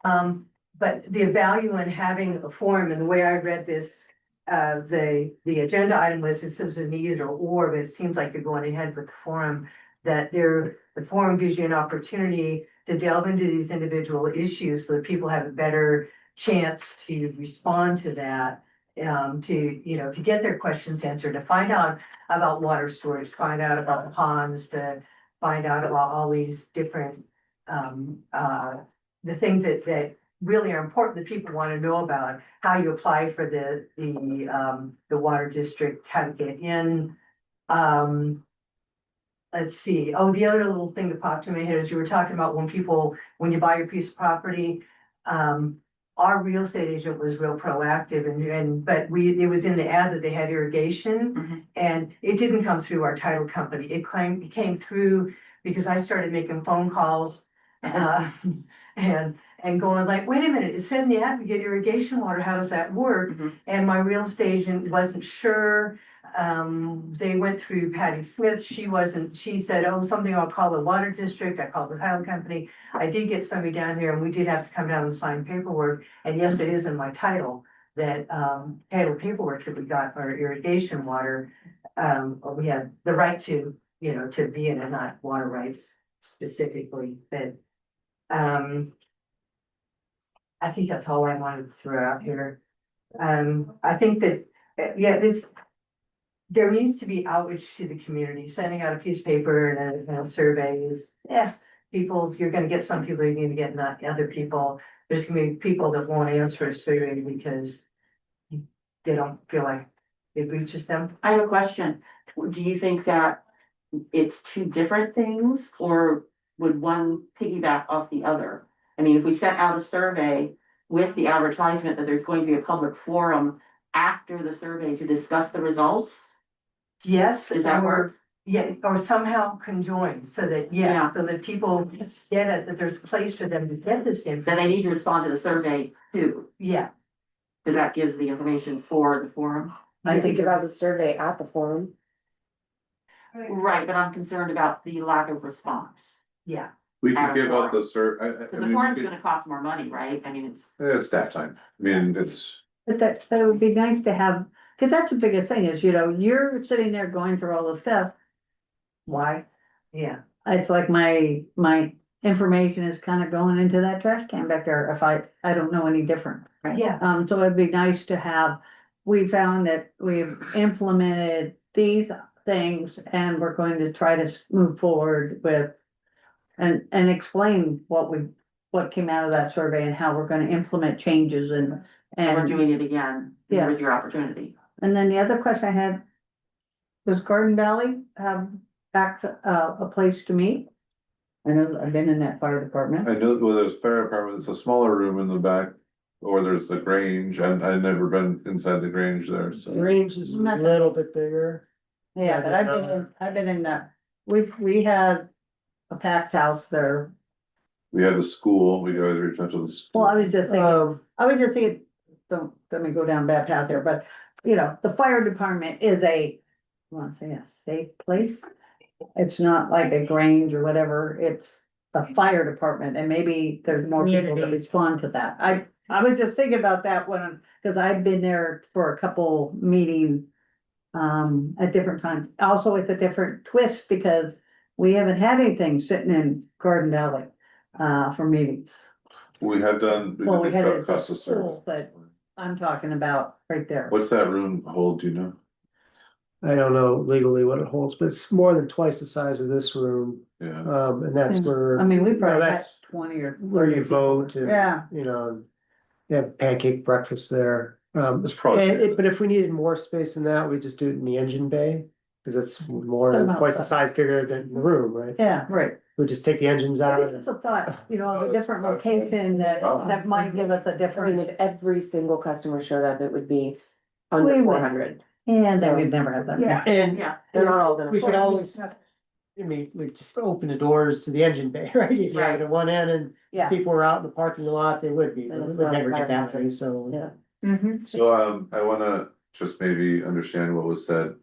Speaker 8: But the value in having a forum, and the way I read this, the agenda item was, it says an either or, but it seems like you're going ahead with the forum, that the forum gives you an opportunity to delve into these individual issues so that people have a better chance to respond to that. To get their questions answered, to find out about water storage, find out about ponds, to find out about all these different, the things that really are important that people want to know about, how you apply for the water district, how to get in. Let's see, the other little thing that popped in my head is you were talking about when you buy your piece of property, our real estate agent was real proactive but it was in the ad that they had irrigation, and it didn't come through our title company. It came through because I started making phone calls, and going like, wait a minute, it said in the ad we get irrigation water, how does that work? And my real estate agent wasn't sure. They went through Patty Smith. She said, something, I'll call the water district. I called the title company. I did get somebody down here, and we did have to come down and sign paperwork. And yes, it is in my title that title paperwork that we got for irrigation water. We have the right to be in it, not water rights specifically, but I think that's all I wanted to throw out here. I think that, there needs to be outreach to the community, sending out a piece of paper and a survey is, people, you're gonna get some people, you're gonna get not other people. There's gonna be people that won't answer a survey because they don't feel like it reaches them.
Speaker 1: I have a question. Do you think that it's two different things, or would one piggyback off the other? I mean, if we sent out a survey with the advertisement that there's going to be a public forum after the survey to discuss the results,
Speaker 8: Yes.
Speaker 1: does that work?
Speaker 8: Yeah, or somehow conjoined so that, so that people get it, that there's a place for them to get this
Speaker 1: Then
Speaker 8: information.
Speaker 1: they need to respond to the survey too,
Speaker 8: Yeah,
Speaker 1: because that gives the information for the forum.
Speaker 2: I think about the survey at the forum.
Speaker 1: Right, but I'm concerned about the lack of response.
Speaker 8: yeah.
Speaker 4: We could give out the I
Speaker 1: Because the
Speaker 4: mean, we
Speaker 1: forum's
Speaker 4: could,
Speaker 1: gonna cost more money, right? I mean,
Speaker 4: it's staff time. I mean, it's,
Speaker 6: But that would be nice to have, cause that's the biggest thing is, you're sitting there going through all this stuff. Why?
Speaker 8: Yeah.
Speaker 6: It's like my information is kind of going into that trash can back there if I don't know any different.
Speaker 8: Yeah,
Speaker 6: So it'd be nice to have, we found that we've implemented these things and we're going to try to move forward with. And explain what came out of that survey and how we're gonna implement changes and.
Speaker 1: and we're doing it again.
Speaker 6: Yeah.
Speaker 1: Here's your opportunity.
Speaker 6: And then the other question I had. Does Garden Valley have a place to meet? I know I've been in that fire department.
Speaker 4: I know, well, there's fire department, it's a smaller room in the back. Or there's the Grange, and I've never been inside the Grange there, so.
Speaker 3: Range is a little bit bigger.
Speaker 6: Yeah, but I've been in that, we had a packed house there.
Speaker 4: We have a school, we go to reach out to the school.
Speaker 6: Well, I was just thinking, don't, let me go down bad path here, but, the fire department is I wanna say a safe place. It's not like a Grange or whatever, it's the fire department, and maybe there's more people that
Speaker 7: Community.
Speaker 6: respond to that. I was just thinking about that cause I've been there for a couple meetings. At different times, also with a different twist, because we haven't had anything sitting in Garden Valley, for meetings.
Speaker 4: We have done.
Speaker 6: Well, we had it at the
Speaker 4: cost of service.
Speaker 6: school, but I'm talking about right there.
Speaker 4: What's that room hold, do you know?
Speaker 3: I don't know legally what it holds, but it's more than twice the size of this room.
Speaker 4: Yeah,
Speaker 3: And that's
Speaker 6: Yeah.
Speaker 3: where,
Speaker 6: I mean, we probably had
Speaker 3: that's
Speaker 6: 20 or.
Speaker 3: where
Speaker 6: 30
Speaker 3: you
Speaker 6: people.
Speaker 3: vote and,
Speaker 6: Yeah,
Speaker 3: you know, you have pancake breakfast there.
Speaker 4: that's probably.
Speaker 3: But if we needed more space than that, we just do it in the engine bay. Cause it's more than
Speaker 6: About
Speaker 3: twice the
Speaker 6: that.
Speaker 3: size bigger than the room, right?
Speaker 6: yeah, right.
Speaker 3: We just take the engines
Speaker 6: I
Speaker 3: out.
Speaker 6: just a thought, you know, a different location that might give us a
Speaker 2: I mean,
Speaker 6: different,
Speaker 2: if every single customer showed up, it would be
Speaker 6: We
Speaker 2: under
Speaker 6: would.
Speaker 2: 400.
Speaker 6: and
Speaker 2: So-
Speaker 6: then we've never had that.
Speaker 5: Yeah.
Speaker 3: And
Speaker 1: Yeah,
Speaker 2: They're not all gonna.
Speaker 3: we could
Speaker 2: fit.
Speaker 3: always, I mean, we just open the doors to the engine bay, right? If you have it at one end and
Speaker 6: Yeah,
Speaker 3: people were out in the parking lot, they would be, but
Speaker 2: Then it's
Speaker 3: we would
Speaker 2: not
Speaker 3: never get that
Speaker 2: 500.
Speaker 3: way, so.
Speaker 2: Yeah.
Speaker 5: Mhm.
Speaker 4: So, I wanna just maybe understand what was said.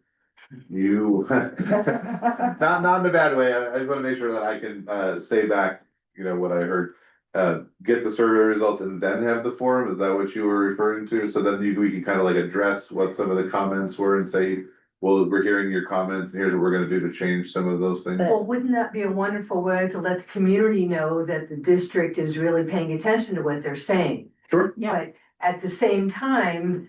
Speaker 4: You, not in a bad way, I just wanna make sure that I can, say back, you know, what I heard. Get the survey results and then have the forum, is that what you were referring to? So then we can kind of like address what some of the comments were and say, well, we're hearing your comments, and here's what we're gonna do to change some of those things.
Speaker 8: Well, wouldn't that be a wonderful way to let the community know that the district is really paying attention to what they're saying?
Speaker 4: Sure.
Speaker 1: yeah,
Speaker 8: But at the same time,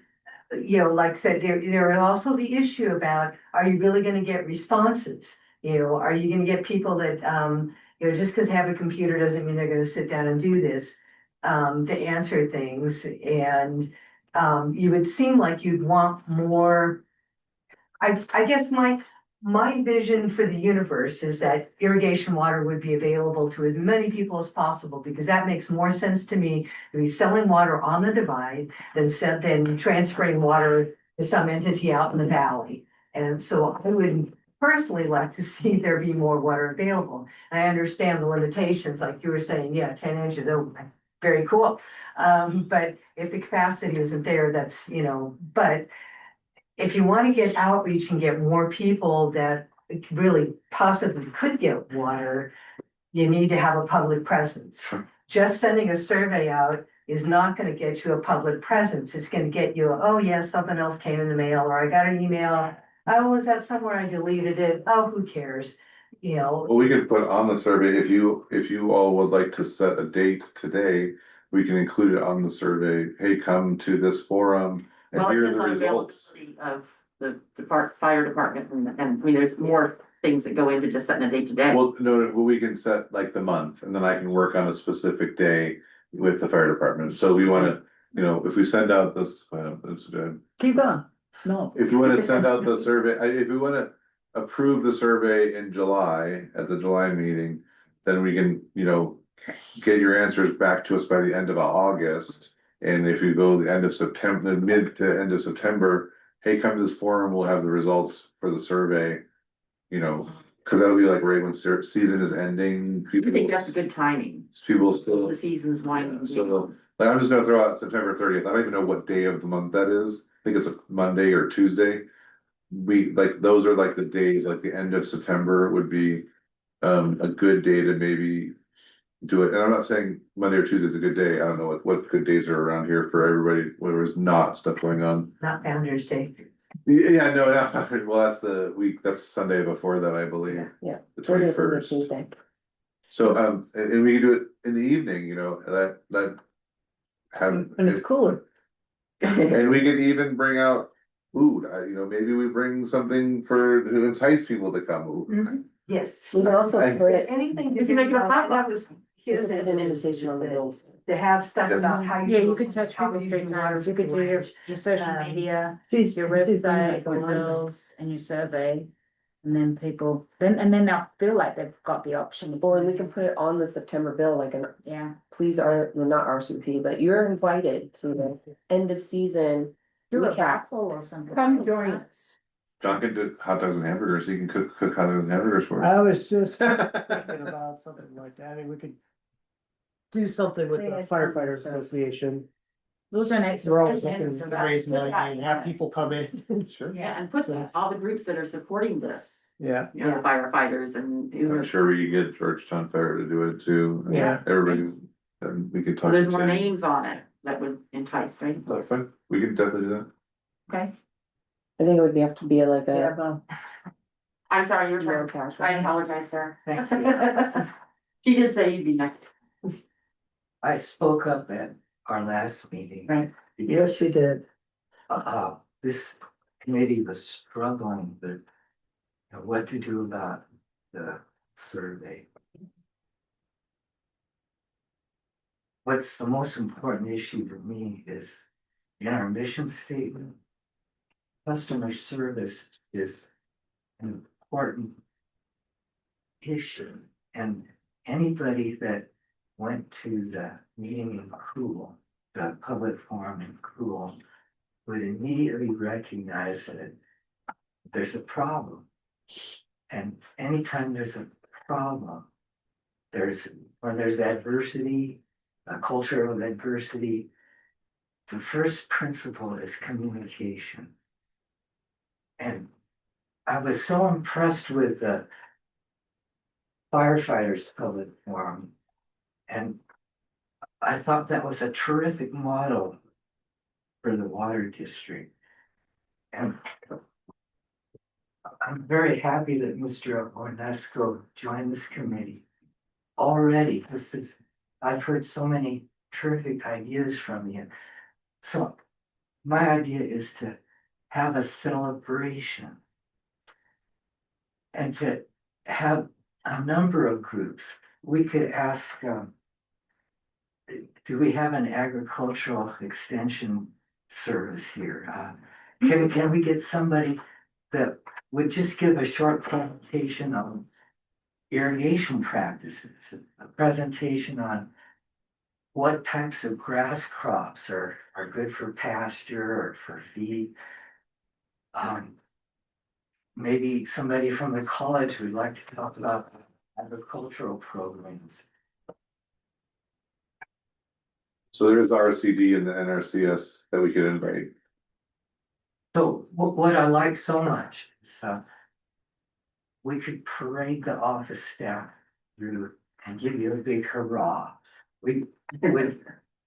Speaker 8: you know, like I said, there are also the issue about, are you really gonna get responses? You know, are you gonna get people that, you know, just because they have a computer doesn't mean they're gonna sit down and do this, to answer things, and, you would seem like you'd want more. I guess my vision for the universe is that irrigation water would be available to as many people as possible, because that makes more sense to me to be selling water on the divide than transferring water to some entity out in the valley. And so I would personally like to see there be more water available. And I understand the limitations, like you were saying, yeah, 10 inches, oh, very cool. But if the capacity isn't there, that's, you know, but if you want to get outreach and get more people that really possibly could get water, you need to have a public presence.
Speaker 4: Sure.
Speaker 8: Just sending a survey out is not gonna get you a public presence. It's gonna get you, oh yeah, something else came in the mail, or I got an email. Oh, was that somewhere I deleted it? Oh, who cares? You know,
Speaker 4: Well, we could put on the survey, if you all would like to set a date today, we can include it on the survey, hey, come to this forum. And
Speaker 1: well, it
Speaker 4: here are
Speaker 1: depends
Speaker 4: the
Speaker 1: on
Speaker 4: results.
Speaker 1: availability of the fire department, and I mean, there's more things that go into just setting a date today.
Speaker 4: Well, no, well, we can set like the month, and then I can work on a specific day with the fire department, so we wanna, you know, if we send out this,
Speaker 6: keep going. No.
Speaker 4: if you wanna send out the survey, if we wanna approve the survey in July, at the July meeting, then we can, you know, get your answers back to us by the end of August. And if you go the end of September, mid to end of September, hey, come to this forum, we'll have the results for the survey. You know, cause that'll be like right when season is ending,
Speaker 1: I
Speaker 4: people,
Speaker 1: think that's good timing,
Speaker 4: people
Speaker 1: because
Speaker 4: still.
Speaker 1: the season's winding.
Speaker 4: So, like, I'm just gonna throw out September 30th, I don't even know what day of the month that is, I think it's a Monday or Tuesday. We, like, those are like the days, like the end of September would be, a good day to maybe. Do it, and I'm not saying Monday or Tuesday is a good day, I don't know what good days are around here for everybody, when there's not stuff going on.
Speaker 8: not Founder's Day.
Speaker 4: Yeah, no, well, that's the week, that's Sunday before that, I believe.
Speaker 2: Yeah.
Speaker 4: The
Speaker 2: 30th is a
Speaker 4: 21st.
Speaker 2: Tuesday.
Speaker 4: So, and we can do it in the evening, you know, that. Have,
Speaker 6: And it's cooler.
Speaker 4: and we could even bring out food, you know, maybe we bring something to entice people to come.
Speaker 8: Yes.
Speaker 2: We can also
Speaker 4: I-
Speaker 2: put,
Speaker 8: Anything.
Speaker 1: You can make it a hot
Speaker 8: That was
Speaker 2: we
Speaker 8: his.
Speaker 2: can put an invitation on the bills.
Speaker 8: To have stuff about how you.
Speaker 7: Yeah, you could touch
Speaker 8: how
Speaker 7: people
Speaker 8: you
Speaker 7: 3
Speaker 8: do
Speaker 7: times,
Speaker 8: water
Speaker 7: you could do
Speaker 8: storage.
Speaker 7: your social
Speaker 8: Um,
Speaker 7: media,
Speaker 6: She's-
Speaker 7: your
Speaker 6: she's been
Speaker 7: website,
Speaker 6: like
Speaker 7: your
Speaker 6: going on.
Speaker 7: bills, and your survey. And then people, and then they'll feel like they've got the option.
Speaker 2: Well, and we can put it on the September bill, like an,
Speaker 7: Yeah,
Speaker 2: please well, not RCP, but you're invited to the end of season.
Speaker 7: do a
Speaker 2: recap.
Speaker 7: raffle or something.
Speaker 5: Come join us.
Speaker 4: John can do hot dogs and hamburgers, he can cook hot dogs and hamburgers for us.
Speaker 3: I was just thinking about something like that, I mean, we could. Do something with the firefighters association,
Speaker 7: We'll donate.
Speaker 3: we're always
Speaker 7: some
Speaker 3: looking
Speaker 7: attendance
Speaker 3: to
Speaker 7: of that.
Speaker 3: raise money and have people come in,
Speaker 4: Sure.
Speaker 1: Yeah, and put all the groups that are supporting this,
Speaker 3: yeah,
Speaker 1: you know, the firefighters and.
Speaker 4: I'm sure we could get Georgetown Fair to do it too.
Speaker 3: Yeah.
Speaker 4: Everybody, and we could
Speaker 1: So
Speaker 4: talk.
Speaker 1: there's
Speaker 4: to
Speaker 1: more
Speaker 4: Tim.
Speaker 1: names on it that would entice, right?
Speaker 4: That's fine, we can definitely do that.
Speaker 1: Okay,
Speaker 2: I think it would have to be like
Speaker 6: Yeah,
Speaker 2: a
Speaker 6: well,
Speaker 1: I'm sorry, your
Speaker 2: no
Speaker 1: turn.
Speaker 2: cash.
Speaker 1: I apologize, sir.
Speaker 8: Thank you.
Speaker 1: She did say you'd be next.
Speaker 9: I spoke up at our last meeting.
Speaker 1: Right.
Speaker 6: Yes, you did.
Speaker 9: This committee was struggling with what to do about the survey. What's the most important issue to me is in our mission statement, customer service is an important issue. And anybody that went to the meeting in Cool, the public forum in Cool, would immediately recognize that there's a problem. And anytime there's a problem, when there's adversity, a culture of adversity, the first principle is communication. And I was so impressed with the firefighters public forum. And I thought that was a terrific model for the water district. And I'm very happy that Mr. Ornesco joined this committee. Already, I've heard so many terrific ideas from you. So my idea is to have a celebration and to have a number of groups. We could ask, do we have an agricultural extension service here? Can we get somebody that would just give a short presentation on irrigation practices, a presentation on what types of grass crops are good for pasture or for feed? Maybe somebody from the college would like to talk about agricultural programs.
Speaker 4: So there is the RCD and the NRCS that we could invite.
Speaker 9: So what I like so much is we could parade the office staff through and give you a big hurrah. We would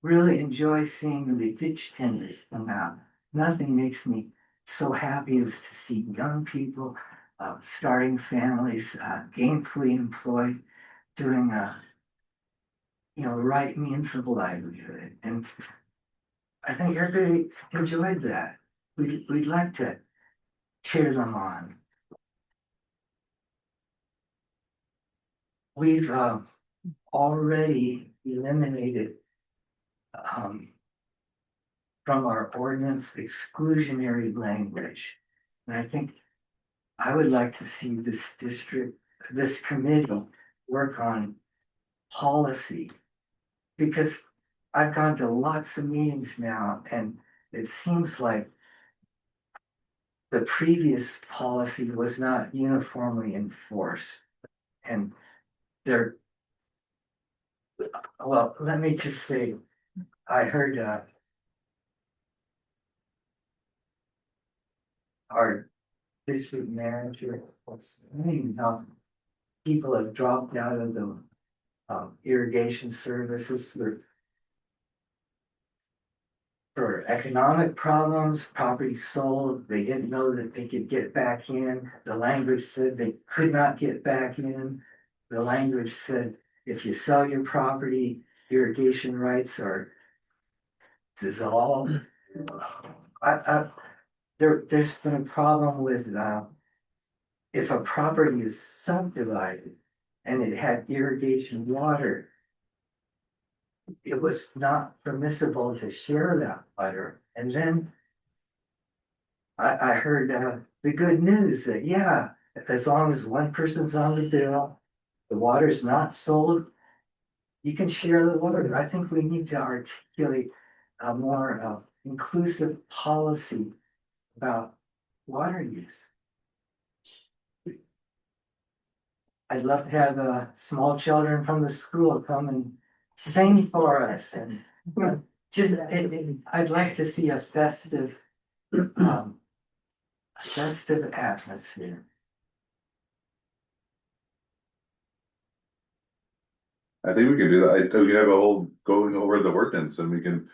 Speaker 9: really enjoy seeing the ditch tenders come out. Nothing makes me so happy as to see young people starting families, gainfully employed, doing the right means of livelihood. And I think everybody enjoyed that. We'd like to cheer them on. We've already eliminated from our ordinance exclusionary language. And I think I would like to see this committee work on policy. Because I've gone to lots of meetings now and it seems like the previous policy was not uniformly enforced. And well, let me just say, I heard our district manager was saying how people have dropped out of the irrigation services for economic problems, property sold, they didn't know that they could get back in. The language said they could not get back in. The language said, if you sell your property, irrigation rights are dissolved. There's been a problem with if a property is subdivided and it had irrigation water, it was not permissible to share that water. And then I heard the good news that, yeah, as long as one person's on the bill, the water's not sold, you can share the water. I think we need to articulate a more inclusive policy about water use. I'd love to have small children from the school come and sing for us and I'd like to see a festive atmosphere.
Speaker 4: I think we can do that. I think we have a whole going over the ordinance and we can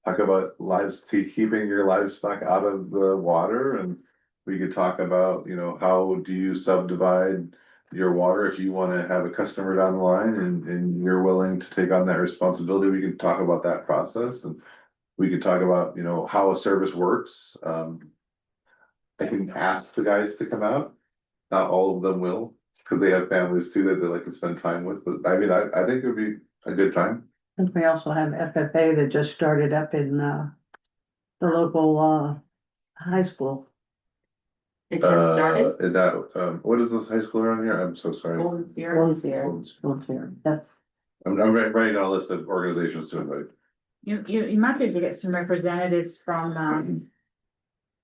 Speaker 4: talk about keeping your livestock out of the water, and we could talk about, how do you subdivide your water, if you wanna have a customer down the line and you're willing to take on that responsibility, we can talk about that process and. We could talk about, how a service works, I can ask the guys to come out. Not all of them will, cause they have families too that they like to spend time with, but I mean, I think it would be a good time.
Speaker 6: And we also have FFA that just started up in, the local, high school.
Speaker 1: It just started.
Speaker 4: What is this high school around here? I'm so sorry.
Speaker 1: Golden Sierra.
Speaker 2: Once a year.
Speaker 6: Yeah.
Speaker 4: I'm writing down a list of organizations to invite.
Speaker 7: You might be able to get some representatives from,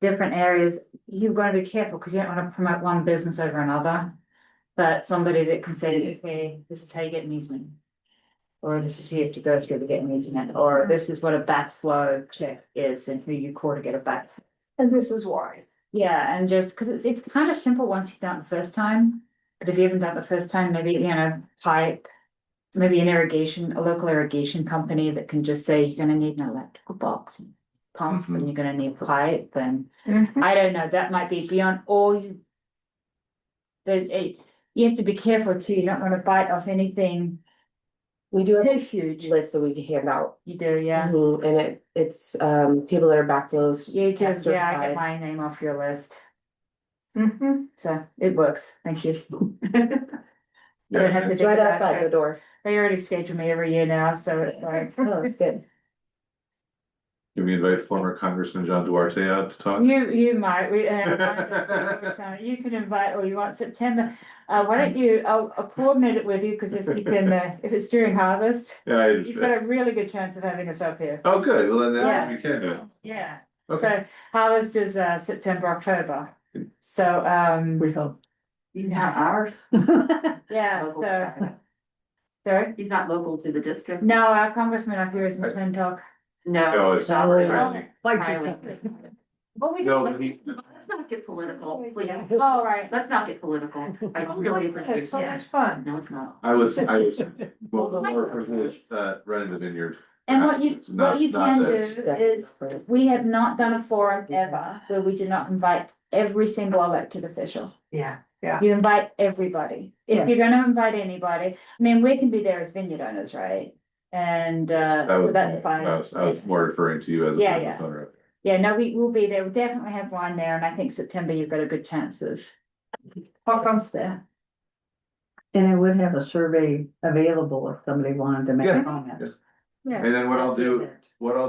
Speaker 7: different areas. You've got to be careful because you don't want to promote one business over another. But somebody that can say, okay, this is how you get an easement. Or this is who you have to go through to get an easement, or this is what a backflow check is and who you call to get a back.
Speaker 5: And this is why.
Speaker 7: Yeah, and just because it's kind of simple once you've done it the first time. But if you haven't done it the first time, maybe, pipe. Maybe a local irrigation company that can just say, you're gonna need an electrical box. And pump, and you're gonna need pipe, and I don't know, that might be beyond all you. You have to be careful too, you don't wanna bite off anything
Speaker 2: We do have
Speaker 7: too
Speaker 2: a
Speaker 7: huge.
Speaker 2: list that we can hand out.
Speaker 7: You do, yeah.
Speaker 2: Mhm, and it's people that are backflows.
Speaker 7: You just, yeah, I
Speaker 2: certified.
Speaker 7: get my name off your list,
Speaker 5: Mhm.
Speaker 7: so it works, thank you. I don't have to
Speaker 2: It's
Speaker 7: think
Speaker 2: right
Speaker 7: about
Speaker 2: outside the
Speaker 7: it.
Speaker 2: door.
Speaker 7: They already schedule me every year now, so it's like,
Speaker 2: Oh, that's good.
Speaker 4: Can we invite former Congressman John Duarte out to talk?
Speaker 7: you might, you can invite, or you want September. Why don't you, I'll coordinate it with you, because if you can, if it's during harvest,
Speaker 4: Yeah, I
Speaker 7: you've got
Speaker 4: understand.
Speaker 7: a really good chance of having us up here.
Speaker 4: Oh, good, well, then
Speaker 7: Yeah.
Speaker 4: we can do it.
Speaker 7: Yeah,
Speaker 4: Okay.
Speaker 7: so harvest is September, October. So,
Speaker 6: We hope.
Speaker 1: He's not ours.
Speaker 7: yeah,
Speaker 1: Local.
Speaker 7: so. Sorry?
Speaker 1: He's not local to the district.
Speaker 7: No, our congressman up here is McClintock.
Speaker 4: No, it's
Speaker 1: not
Speaker 2: really-
Speaker 1: Riley.
Speaker 6: Like
Speaker 1: Riley.
Speaker 7: What we
Speaker 4: No,
Speaker 7: do?
Speaker 4: he-
Speaker 1: Let's not get political, please.
Speaker 7: All right.
Speaker 1: Let's not get political. I really appreciate
Speaker 5: It's so
Speaker 1: it.
Speaker 5: much fun.
Speaker 1: No, it's not.
Speaker 4: I was, well, more for his, running the vineyard.
Speaker 7: And what you
Speaker 4: Not-
Speaker 7: can
Speaker 4: not
Speaker 7: do
Speaker 4: that-
Speaker 7: is, we have not done a forum ever where we do not invite every single elected official.
Speaker 8: Yeah.
Speaker 7: You invite everybody.
Speaker 6: Yeah.
Speaker 7: If you're gonna invite anybody, I mean, we can be there as vineyard owners, right? And, so that's fine.
Speaker 4: I was more referring to you as a
Speaker 7: Yeah,
Speaker 4: business
Speaker 7: yeah.
Speaker 4: owner.
Speaker 7: Yeah, no, we will be there. We'll definitely have wine there, and I think September you've got a good chance of. Welcome's there.
Speaker 6: And I would have a survey available if somebody wanted to make
Speaker 4: Yeah.
Speaker 6: a comment.
Speaker 7: Yeah.
Speaker 4: And then what I'll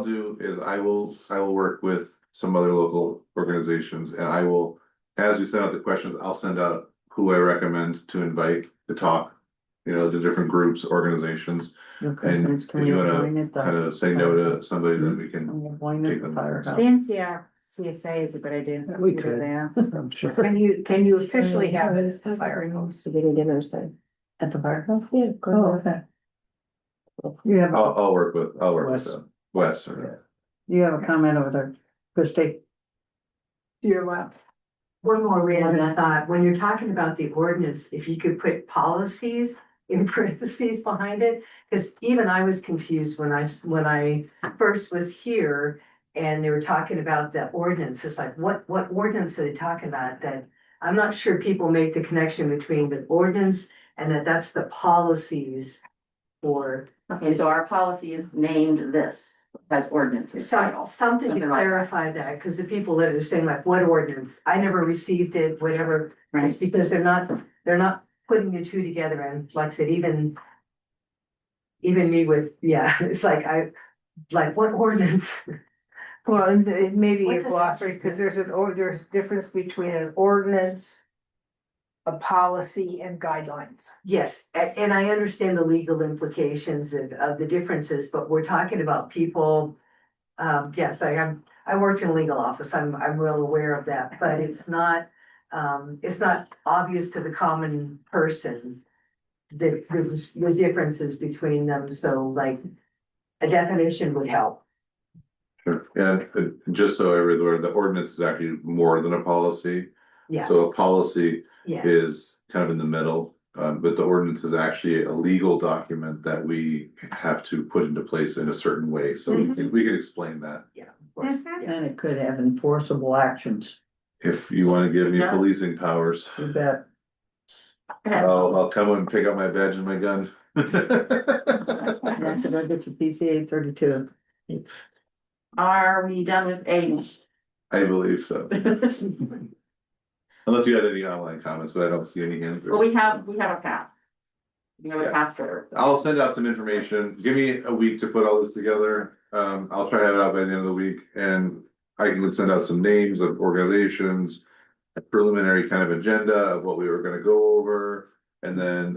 Speaker 4: do is I will work with some other local organizations and I will, as we send out the questions, I'll send out who I recommend to invite to talk. The different groups, organizations,
Speaker 6: And
Speaker 4: if you wanna kind of say no to somebody, then we can.
Speaker 7: The NCR CSA is a good idea.
Speaker 3: We
Speaker 7: Either
Speaker 3: could.
Speaker 7: they are.
Speaker 3: I'm sure.
Speaker 5: Can you officially have it
Speaker 2: Have
Speaker 5: fire?
Speaker 2: spaghetti dinners then.
Speaker 6: At the firehouse?
Speaker 2: Yeah. go
Speaker 6: Oh,
Speaker 2: ahead.
Speaker 6: okay. You have,
Speaker 4: I'll work with
Speaker 3: Wes.
Speaker 4: them. Wes, or-
Speaker 6: you have a comment over there, Christie?
Speaker 5: Your left.
Speaker 8: One more random thought, when you're talking about the ordinance, if you could put policies in parentheses behind it, because even I was confused when I first was here. And they were talking about the ordinance, it's like, what ordinance are they talking about? That I'm not sure people make the connection between the ordinance and that's the policies for.
Speaker 1: Okay, so our policy is named this as ordinances.
Speaker 8: Something to
Speaker 1: Something like that.
Speaker 8: clarify that, because the people that are saying like, what ordinance, I never received it, whatever. It's
Speaker 1: Right,
Speaker 8: because they're not putting the two together, and like I said, even me with, yeah, it's like, what ordinance?
Speaker 5: Well, and it may be
Speaker 8: What
Speaker 5: a
Speaker 8: does-
Speaker 5: glossary, because there's difference between an ordinance, a policy and guidelines.
Speaker 8: Yes, and I understand the legal implications of the differences, but we're talking about people. Yes, I worked in a legal office, I'm real aware of that, but it's not obvious to the common person. The differences between them, so like, a definition would help.
Speaker 4: Sure, and just so everyone's aware, the ordinance is actually more than a policy.
Speaker 8: Yeah,
Speaker 4: So a policy
Speaker 8: yeah,
Speaker 4: is kind of in the middle, but the ordinance is actually a legal document that we have to put into place in a certain way, so we can explain that.
Speaker 8: of course, yeah.
Speaker 6: And it could have enforceable actions,
Speaker 4: If you wanna give me
Speaker 1: Yeah.
Speaker 4: policing powers,
Speaker 6: you bet.
Speaker 4: I'll come and pick up my badge and my gun.
Speaker 6: Yeah, 'cause I get your PCA 32.
Speaker 1: Are we done with A?
Speaker 4: I believe so. Unless you had any online comments, but I don't see any hands.
Speaker 1: Well, we have a path. We have a
Speaker 4: Yeah.
Speaker 1: path forward.
Speaker 4: I'll send out some information. Give me a week to put all this together. I'll try to have it out by the end of the week and I can send out some names of organizations. A preliminary kind of agenda of what we were gonna go over and then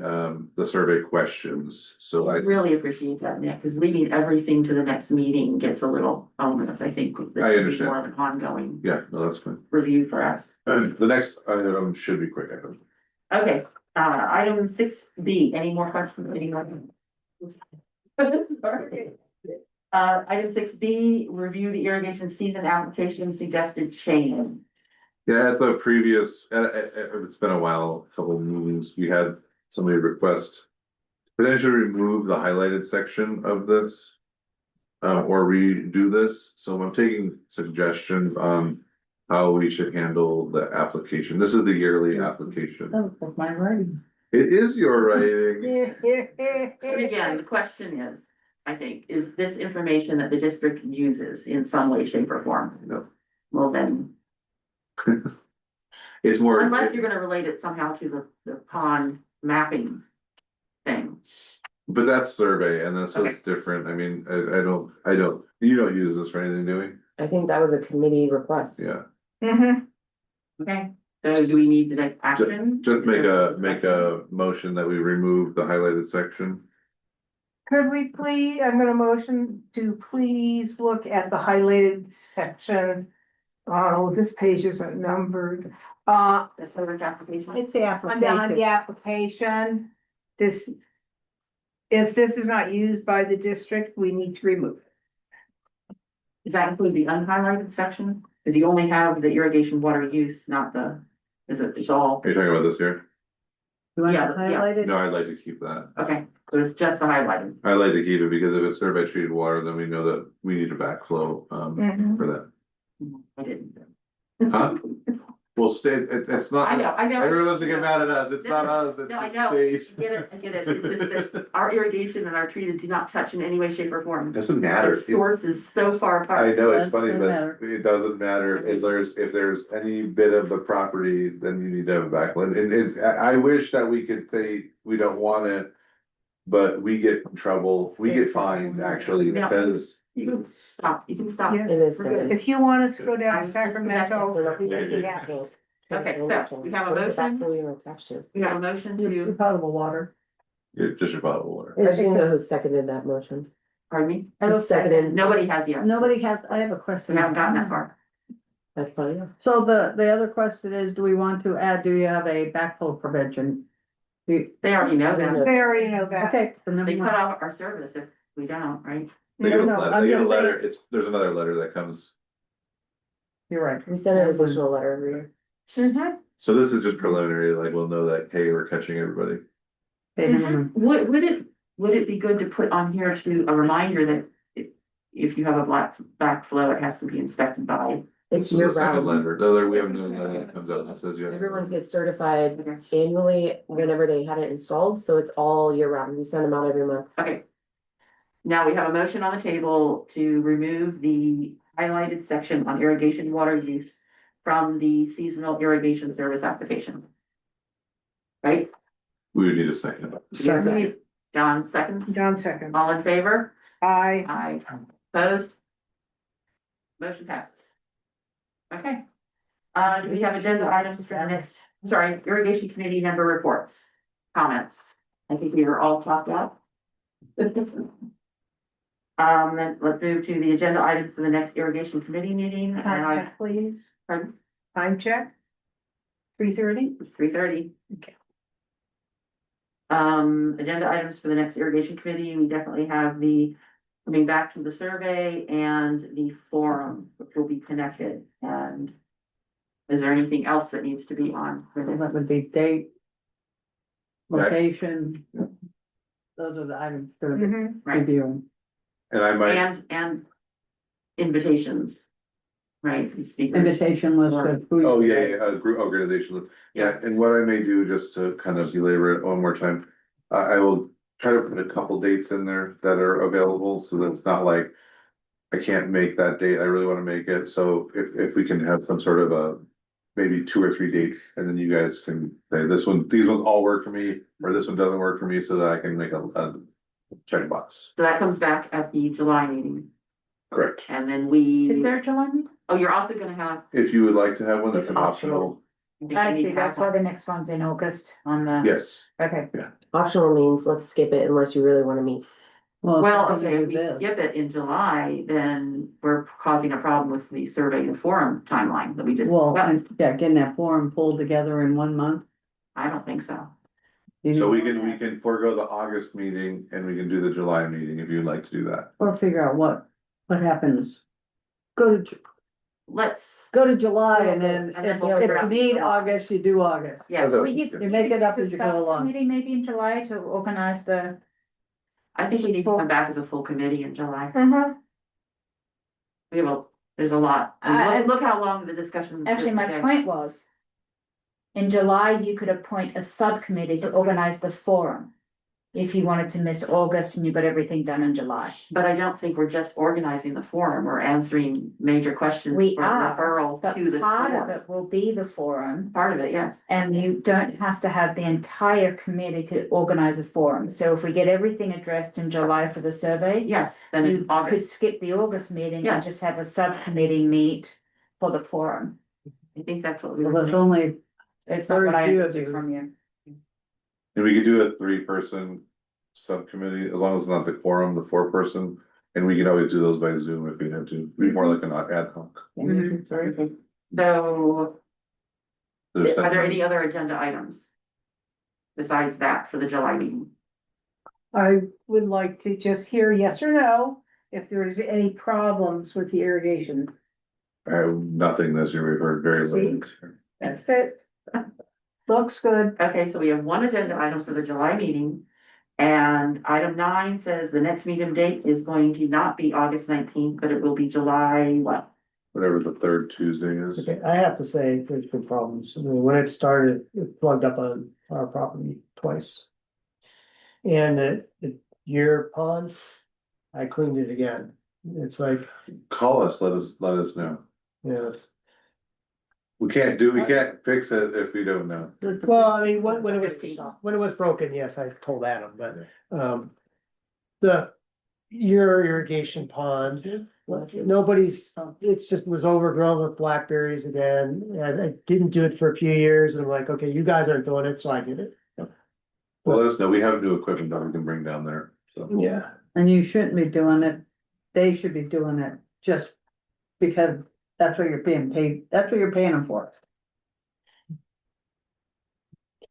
Speaker 4: the survey questions. So
Speaker 1: I really appreciate that, Nick, because leaving everything to the next meeting gets a little onerous, I think.
Speaker 4: I understand.
Speaker 1: More of an ongoing
Speaker 4: yeah, no, that's fine.
Speaker 1: review for us.
Speaker 4: And the next item should be quick, I think.
Speaker 1: Okay, item 6B, any more questions? Anyone? Sorry. Item 6B, review the irrigation season application suggested change.
Speaker 4: Yeah, at the previous, it's been a while, a couple of meetings, we had somebody request. Potentially remove the highlighted section of this. Or redo this, so I'm taking suggestions on. How we should handle the application, this is the yearly application,
Speaker 6: Oh, that's my writing.
Speaker 4: it is your writing.
Speaker 1: And again, the question is, I think, is this information that the district uses in some way, shape or form?
Speaker 4: No.
Speaker 1: Well, then,
Speaker 4: It's more.
Speaker 1: unless you're gonna relate it somehow to the pond mapping thing.
Speaker 4: But that's survey, and then so it's different, I mean, I don't, you don't use this for anything, do we?
Speaker 2: I think that was a committee request.
Speaker 4: Yeah,
Speaker 1: Okay, so do we need to take action?
Speaker 4: just make a motion that we remove the highlighted section.
Speaker 5: Could we please, I'm gonna motion to please look at the highlighted section. Oh, this page isn't numbered.
Speaker 1: The service application?
Speaker 6: It's the
Speaker 5: On the
Speaker 6: application.
Speaker 5: application, this. If this is not used by the district, we need to remove it.
Speaker 1: Does that include the unhighlighted section? Because you only have the irrigation water use, not the, it's all,
Speaker 4: Are you talking about this here?
Speaker 6: You want
Speaker 1: Yeah,
Speaker 6: to highlight it?
Speaker 4: No, I'd like to keep that,
Speaker 1: okay, so it's just the highlighted.
Speaker 4: I'd like to keep it because if it's survey treated water, then we know that we need a backflow,
Speaker 5: Mhm.
Speaker 4: for that.
Speaker 1: I didn't.
Speaker 4: Huh? Well, state, it's not.
Speaker 1: I know.
Speaker 4: Everyone wants to get mad at us, it's not us, it's
Speaker 1: No, I
Speaker 4: the
Speaker 1: know.
Speaker 4: state.
Speaker 1: I get it, it's just that our irrigation and our treated do not touch in any way, shape or form.
Speaker 4: Doesn't matter.
Speaker 1: The source is so far apart.
Speaker 4: I know, it's
Speaker 6: Doesn't
Speaker 4: funny,
Speaker 6: matter.
Speaker 4: but it doesn't matter, if there's any bit of the property, then you need to have a backland, and I wish that we could say we don't want it. But we get in trouble, we get fined actually,
Speaker 1: Yeah.
Speaker 4: because,
Speaker 1: You can stop.
Speaker 5: Yes.
Speaker 2: It is.
Speaker 1: We're good.
Speaker 5: If you want us to go down
Speaker 1: I'm
Speaker 5: to
Speaker 1: just
Speaker 5: Sacramento,
Speaker 2: We're not
Speaker 5: we
Speaker 2: gonna
Speaker 5: can
Speaker 2: do
Speaker 5: do
Speaker 2: that.
Speaker 5: that.
Speaker 1: Okay, so we have a
Speaker 2: What is the
Speaker 1: motion?
Speaker 2: backflow unit attached to?
Speaker 1: We have a motion
Speaker 6: Your
Speaker 1: to,
Speaker 6: potable water.
Speaker 4: you're just your bottled water.
Speaker 2: I just didn't know who seconded that motion.
Speaker 1: pardon me?
Speaker 2: Who seconded?
Speaker 1: Nobody has yet.
Speaker 6: Nobody has, I have a
Speaker 1: We
Speaker 6: question.
Speaker 1: haven't gotten that far.
Speaker 2: That's probably, yeah.
Speaker 6: So the other question is, do we want to add, do you have a backflow prevention?
Speaker 1: They already know that.
Speaker 5: They already know that.
Speaker 6: Okay, so never
Speaker 1: They cut
Speaker 6: mind.
Speaker 1: off our service if we don't, right?
Speaker 4: They get a
Speaker 6: No,
Speaker 4: letter,
Speaker 6: I'm
Speaker 4: they get a
Speaker 6: just saying-
Speaker 4: letter, there's another letter that comes,
Speaker 6: You're right.
Speaker 2: We send an additional letter every year.
Speaker 5: Mhm.
Speaker 4: so this is just preliminary, like, we'll know that, hey, we're catching everybody.
Speaker 6: Okay, never mind.
Speaker 1: Would it be good to put on here to a reminder that if you have a black backflow, it has to be inspected by?
Speaker 2: It's
Speaker 4: This is
Speaker 2: year
Speaker 4: the second
Speaker 2: round.
Speaker 4: letter, the other, we have another letter that comes out that says you have.
Speaker 2: Everyone's gets certified annually whenever they had it installed, so it's all year round. We send them out every month.
Speaker 1: Okay. Now we have a motion on the table to remove the highlighted section on irrigation water use from the seasonal irrigation service application. Right?
Speaker 4: We would need a second.
Speaker 5: Second.
Speaker 1: John seconds,
Speaker 5: John second.
Speaker 1: all in favor?
Speaker 5: I,
Speaker 1: Aye. Opposed? Motion passes. Okay. Do we have agenda items for the next, sorry, irrigation committee member reports, comments? I think we were all talked up. Then let's move to the agenda items for the next irrigation committee meeting, and
Speaker 5: time
Speaker 1: I,
Speaker 5: check, please.
Speaker 1: pardon,
Speaker 5: Time check. 3:30.
Speaker 1: 3:30.
Speaker 5: Okay.
Speaker 1: Agenda items for the next irrigation committee, we definitely have the coming back to the survey and the forum, which will be connected, and is there anything else that needs to be on? for
Speaker 6: So that
Speaker 1: this?
Speaker 6: would be date.
Speaker 4: Right.
Speaker 6: Location. Those are the items to
Speaker 5: Mhm.
Speaker 1: Right.
Speaker 6: review.
Speaker 4: And I might,
Speaker 1: And invitations. right? The speakers.
Speaker 6: Invitation list of who.
Speaker 4: Oh, yeah, group organization, yeah, and what I may do, just to kind of belabor it one more time. I will try to put a couple dates in there that are available, so that it's not like. I can't make that date, I really wanna make it, so if we can have some sort of a. Maybe 2 or 3 dates, and then you guys can say, these ones all work for me, or this one doesn't work for me, so that I can make a checkbox.
Speaker 1: So that comes back at the July meeting,
Speaker 4: Correct.
Speaker 1: and then we.
Speaker 7: Is there a July meeting?
Speaker 1: Oh, you're also gonna have.
Speaker 4: If you would like to have one, that's
Speaker 2: It's
Speaker 4: an optional,
Speaker 7: I see, that's why the next one's in August on the.
Speaker 4: yes,
Speaker 7: Okay,
Speaker 2: Optional means let's skip it unless you really wanna meet.
Speaker 1: Well, okay, if we skip it in July, then we're causing a problem with the survey and forum timeline that we just.
Speaker 6: Well,
Speaker 1: discussed.
Speaker 6: yeah, getting that forum pulled together in 1 month.
Speaker 1: I don't think so.
Speaker 4: so we can forego the August meeting and we can do the July meeting if you'd like to do that.
Speaker 6: Or figure out what happens.
Speaker 1: Let's,
Speaker 6: Go to July and then
Speaker 1: And then
Speaker 6: if
Speaker 1: we'll figure
Speaker 6: you
Speaker 1: out
Speaker 6: need
Speaker 1: July.
Speaker 6: August, you do August.
Speaker 1: yeah,
Speaker 4: Okay.
Speaker 7: we
Speaker 6: You make it up as you go along.
Speaker 7: Committee maybe in July to organize the.
Speaker 1: I think we need to come back as a full committee in July.
Speaker 5: Mhm.
Speaker 1: We have there's a lot. I mean,
Speaker 7: I-
Speaker 1: look how long the discussion.
Speaker 7: Actually, my
Speaker 1: today.
Speaker 7: point was. In July, you could appoint a subcommittee to organize the forum. If you wanted to miss August and you got everything done in July.
Speaker 1: But I don't think we're just organizing the forum, we're answering major questions.
Speaker 7: We
Speaker 1: for
Speaker 7: are,
Speaker 1: referral
Speaker 7: But
Speaker 1: to the
Speaker 7: part of
Speaker 1: forum.
Speaker 7: it will be the forum.
Speaker 1: Part of it, yes.
Speaker 7: And you don't have to have the entire committee to organize a forum. So if we get everything addressed in July for the survey.
Speaker 1: Yes, then
Speaker 7: You
Speaker 1: in
Speaker 7: could
Speaker 1: August,
Speaker 7: skip the August meeting and
Speaker 1: Yes.
Speaker 7: just have a subcommittee meet for the forum.
Speaker 1: I think that's what we
Speaker 6: Well,
Speaker 1: were
Speaker 6: there's
Speaker 1: doing.
Speaker 6: only,
Speaker 7: It's not what I
Speaker 6: Very few of
Speaker 7: understood
Speaker 6: you.
Speaker 7: from you.
Speaker 4: And we could do a 3-person subcommittee, as long as it's not the quorum, the 4-person, and we can always do those by Zoom if we have to, be more like an ad hoc.
Speaker 1: Mhm. So,
Speaker 4: There's
Speaker 1: are there any
Speaker 4: that-
Speaker 1: other agenda items? Besides that for the July meeting?
Speaker 5: I would like to just hear yes or no, if there is any problems with the irrigation.
Speaker 4: Nothing this year, we've heard very little.
Speaker 5: That's it. Looks good.
Speaker 1: Okay, so we have one agenda item for the July meeting. And item 9 says the next meeting date is going to not be August 19th, but it will be July what?
Speaker 4: Whatever the 3rd Tuesday is.
Speaker 3: Okay, I have to say, there's been problems. I mean, when it started, it plugged up on our property twice. And your pond, I cleaned it again. It's like,
Speaker 4: Call us, let us know.
Speaker 3: you know, it's,
Speaker 4: We can't fix it if we don't know.
Speaker 3: well, I mean, when it was broken, yes, I told Adam, but, your irrigation pond, it's just was overgrown with blackberries again, and I didn't do it for a few years, and I'm like, okay, you guys aren't doing it, so I did it.
Speaker 4: Well, let us know, we have new equipment that we can bring down there, so.
Speaker 3: Yeah.
Speaker 6: and you shouldn't be doing it, they should be doing it just because that's what you're being paid, that's what you're paying them for.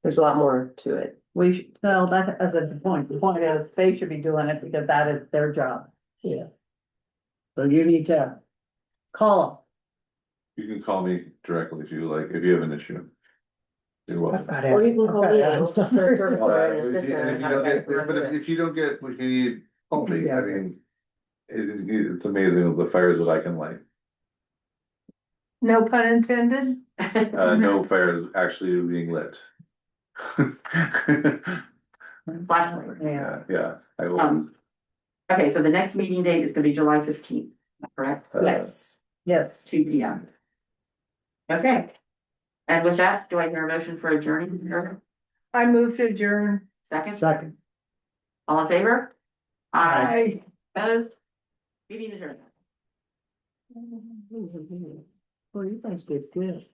Speaker 2: There's a lot more to it.
Speaker 6: Well, that is the point is they should be doing it because that is their job.
Speaker 3: Yeah.
Speaker 6: So you need to call
Speaker 4: You can call me directly if you like, if you have an issue. You're welcome.
Speaker 2: Or you can call me.
Speaker 3: Adam stuff.
Speaker 2: For a service
Speaker 4: Well,
Speaker 2: area,
Speaker 4: if you- and if you
Speaker 2: how
Speaker 4: don't
Speaker 2: to
Speaker 4: get-
Speaker 2: get
Speaker 4: But
Speaker 2: around it.
Speaker 4: if you don't get what you need, call me,
Speaker 3: Yeah.
Speaker 4: I mean. It's amazing the fires that I can light,
Speaker 5: No pun intended.
Speaker 4: no fires actually being lit.
Speaker 1: Flashlight.
Speaker 6: Yeah.
Speaker 4: I will.
Speaker 1: Okay, so the next meeting date is gonna be July 15th, correct?
Speaker 7: Yes.
Speaker 6: Yes,
Speaker 1: 2 p.m. Okay. And with that, do I hear a motion for adjourning?
Speaker 5: I move to adjourn.
Speaker 1: Second,
Speaker 3: Second.
Speaker 1: all in favor?
Speaker 5: Aye.
Speaker 1: Opposed? Meeting adjourned.
Speaker 6: well, you guys did good.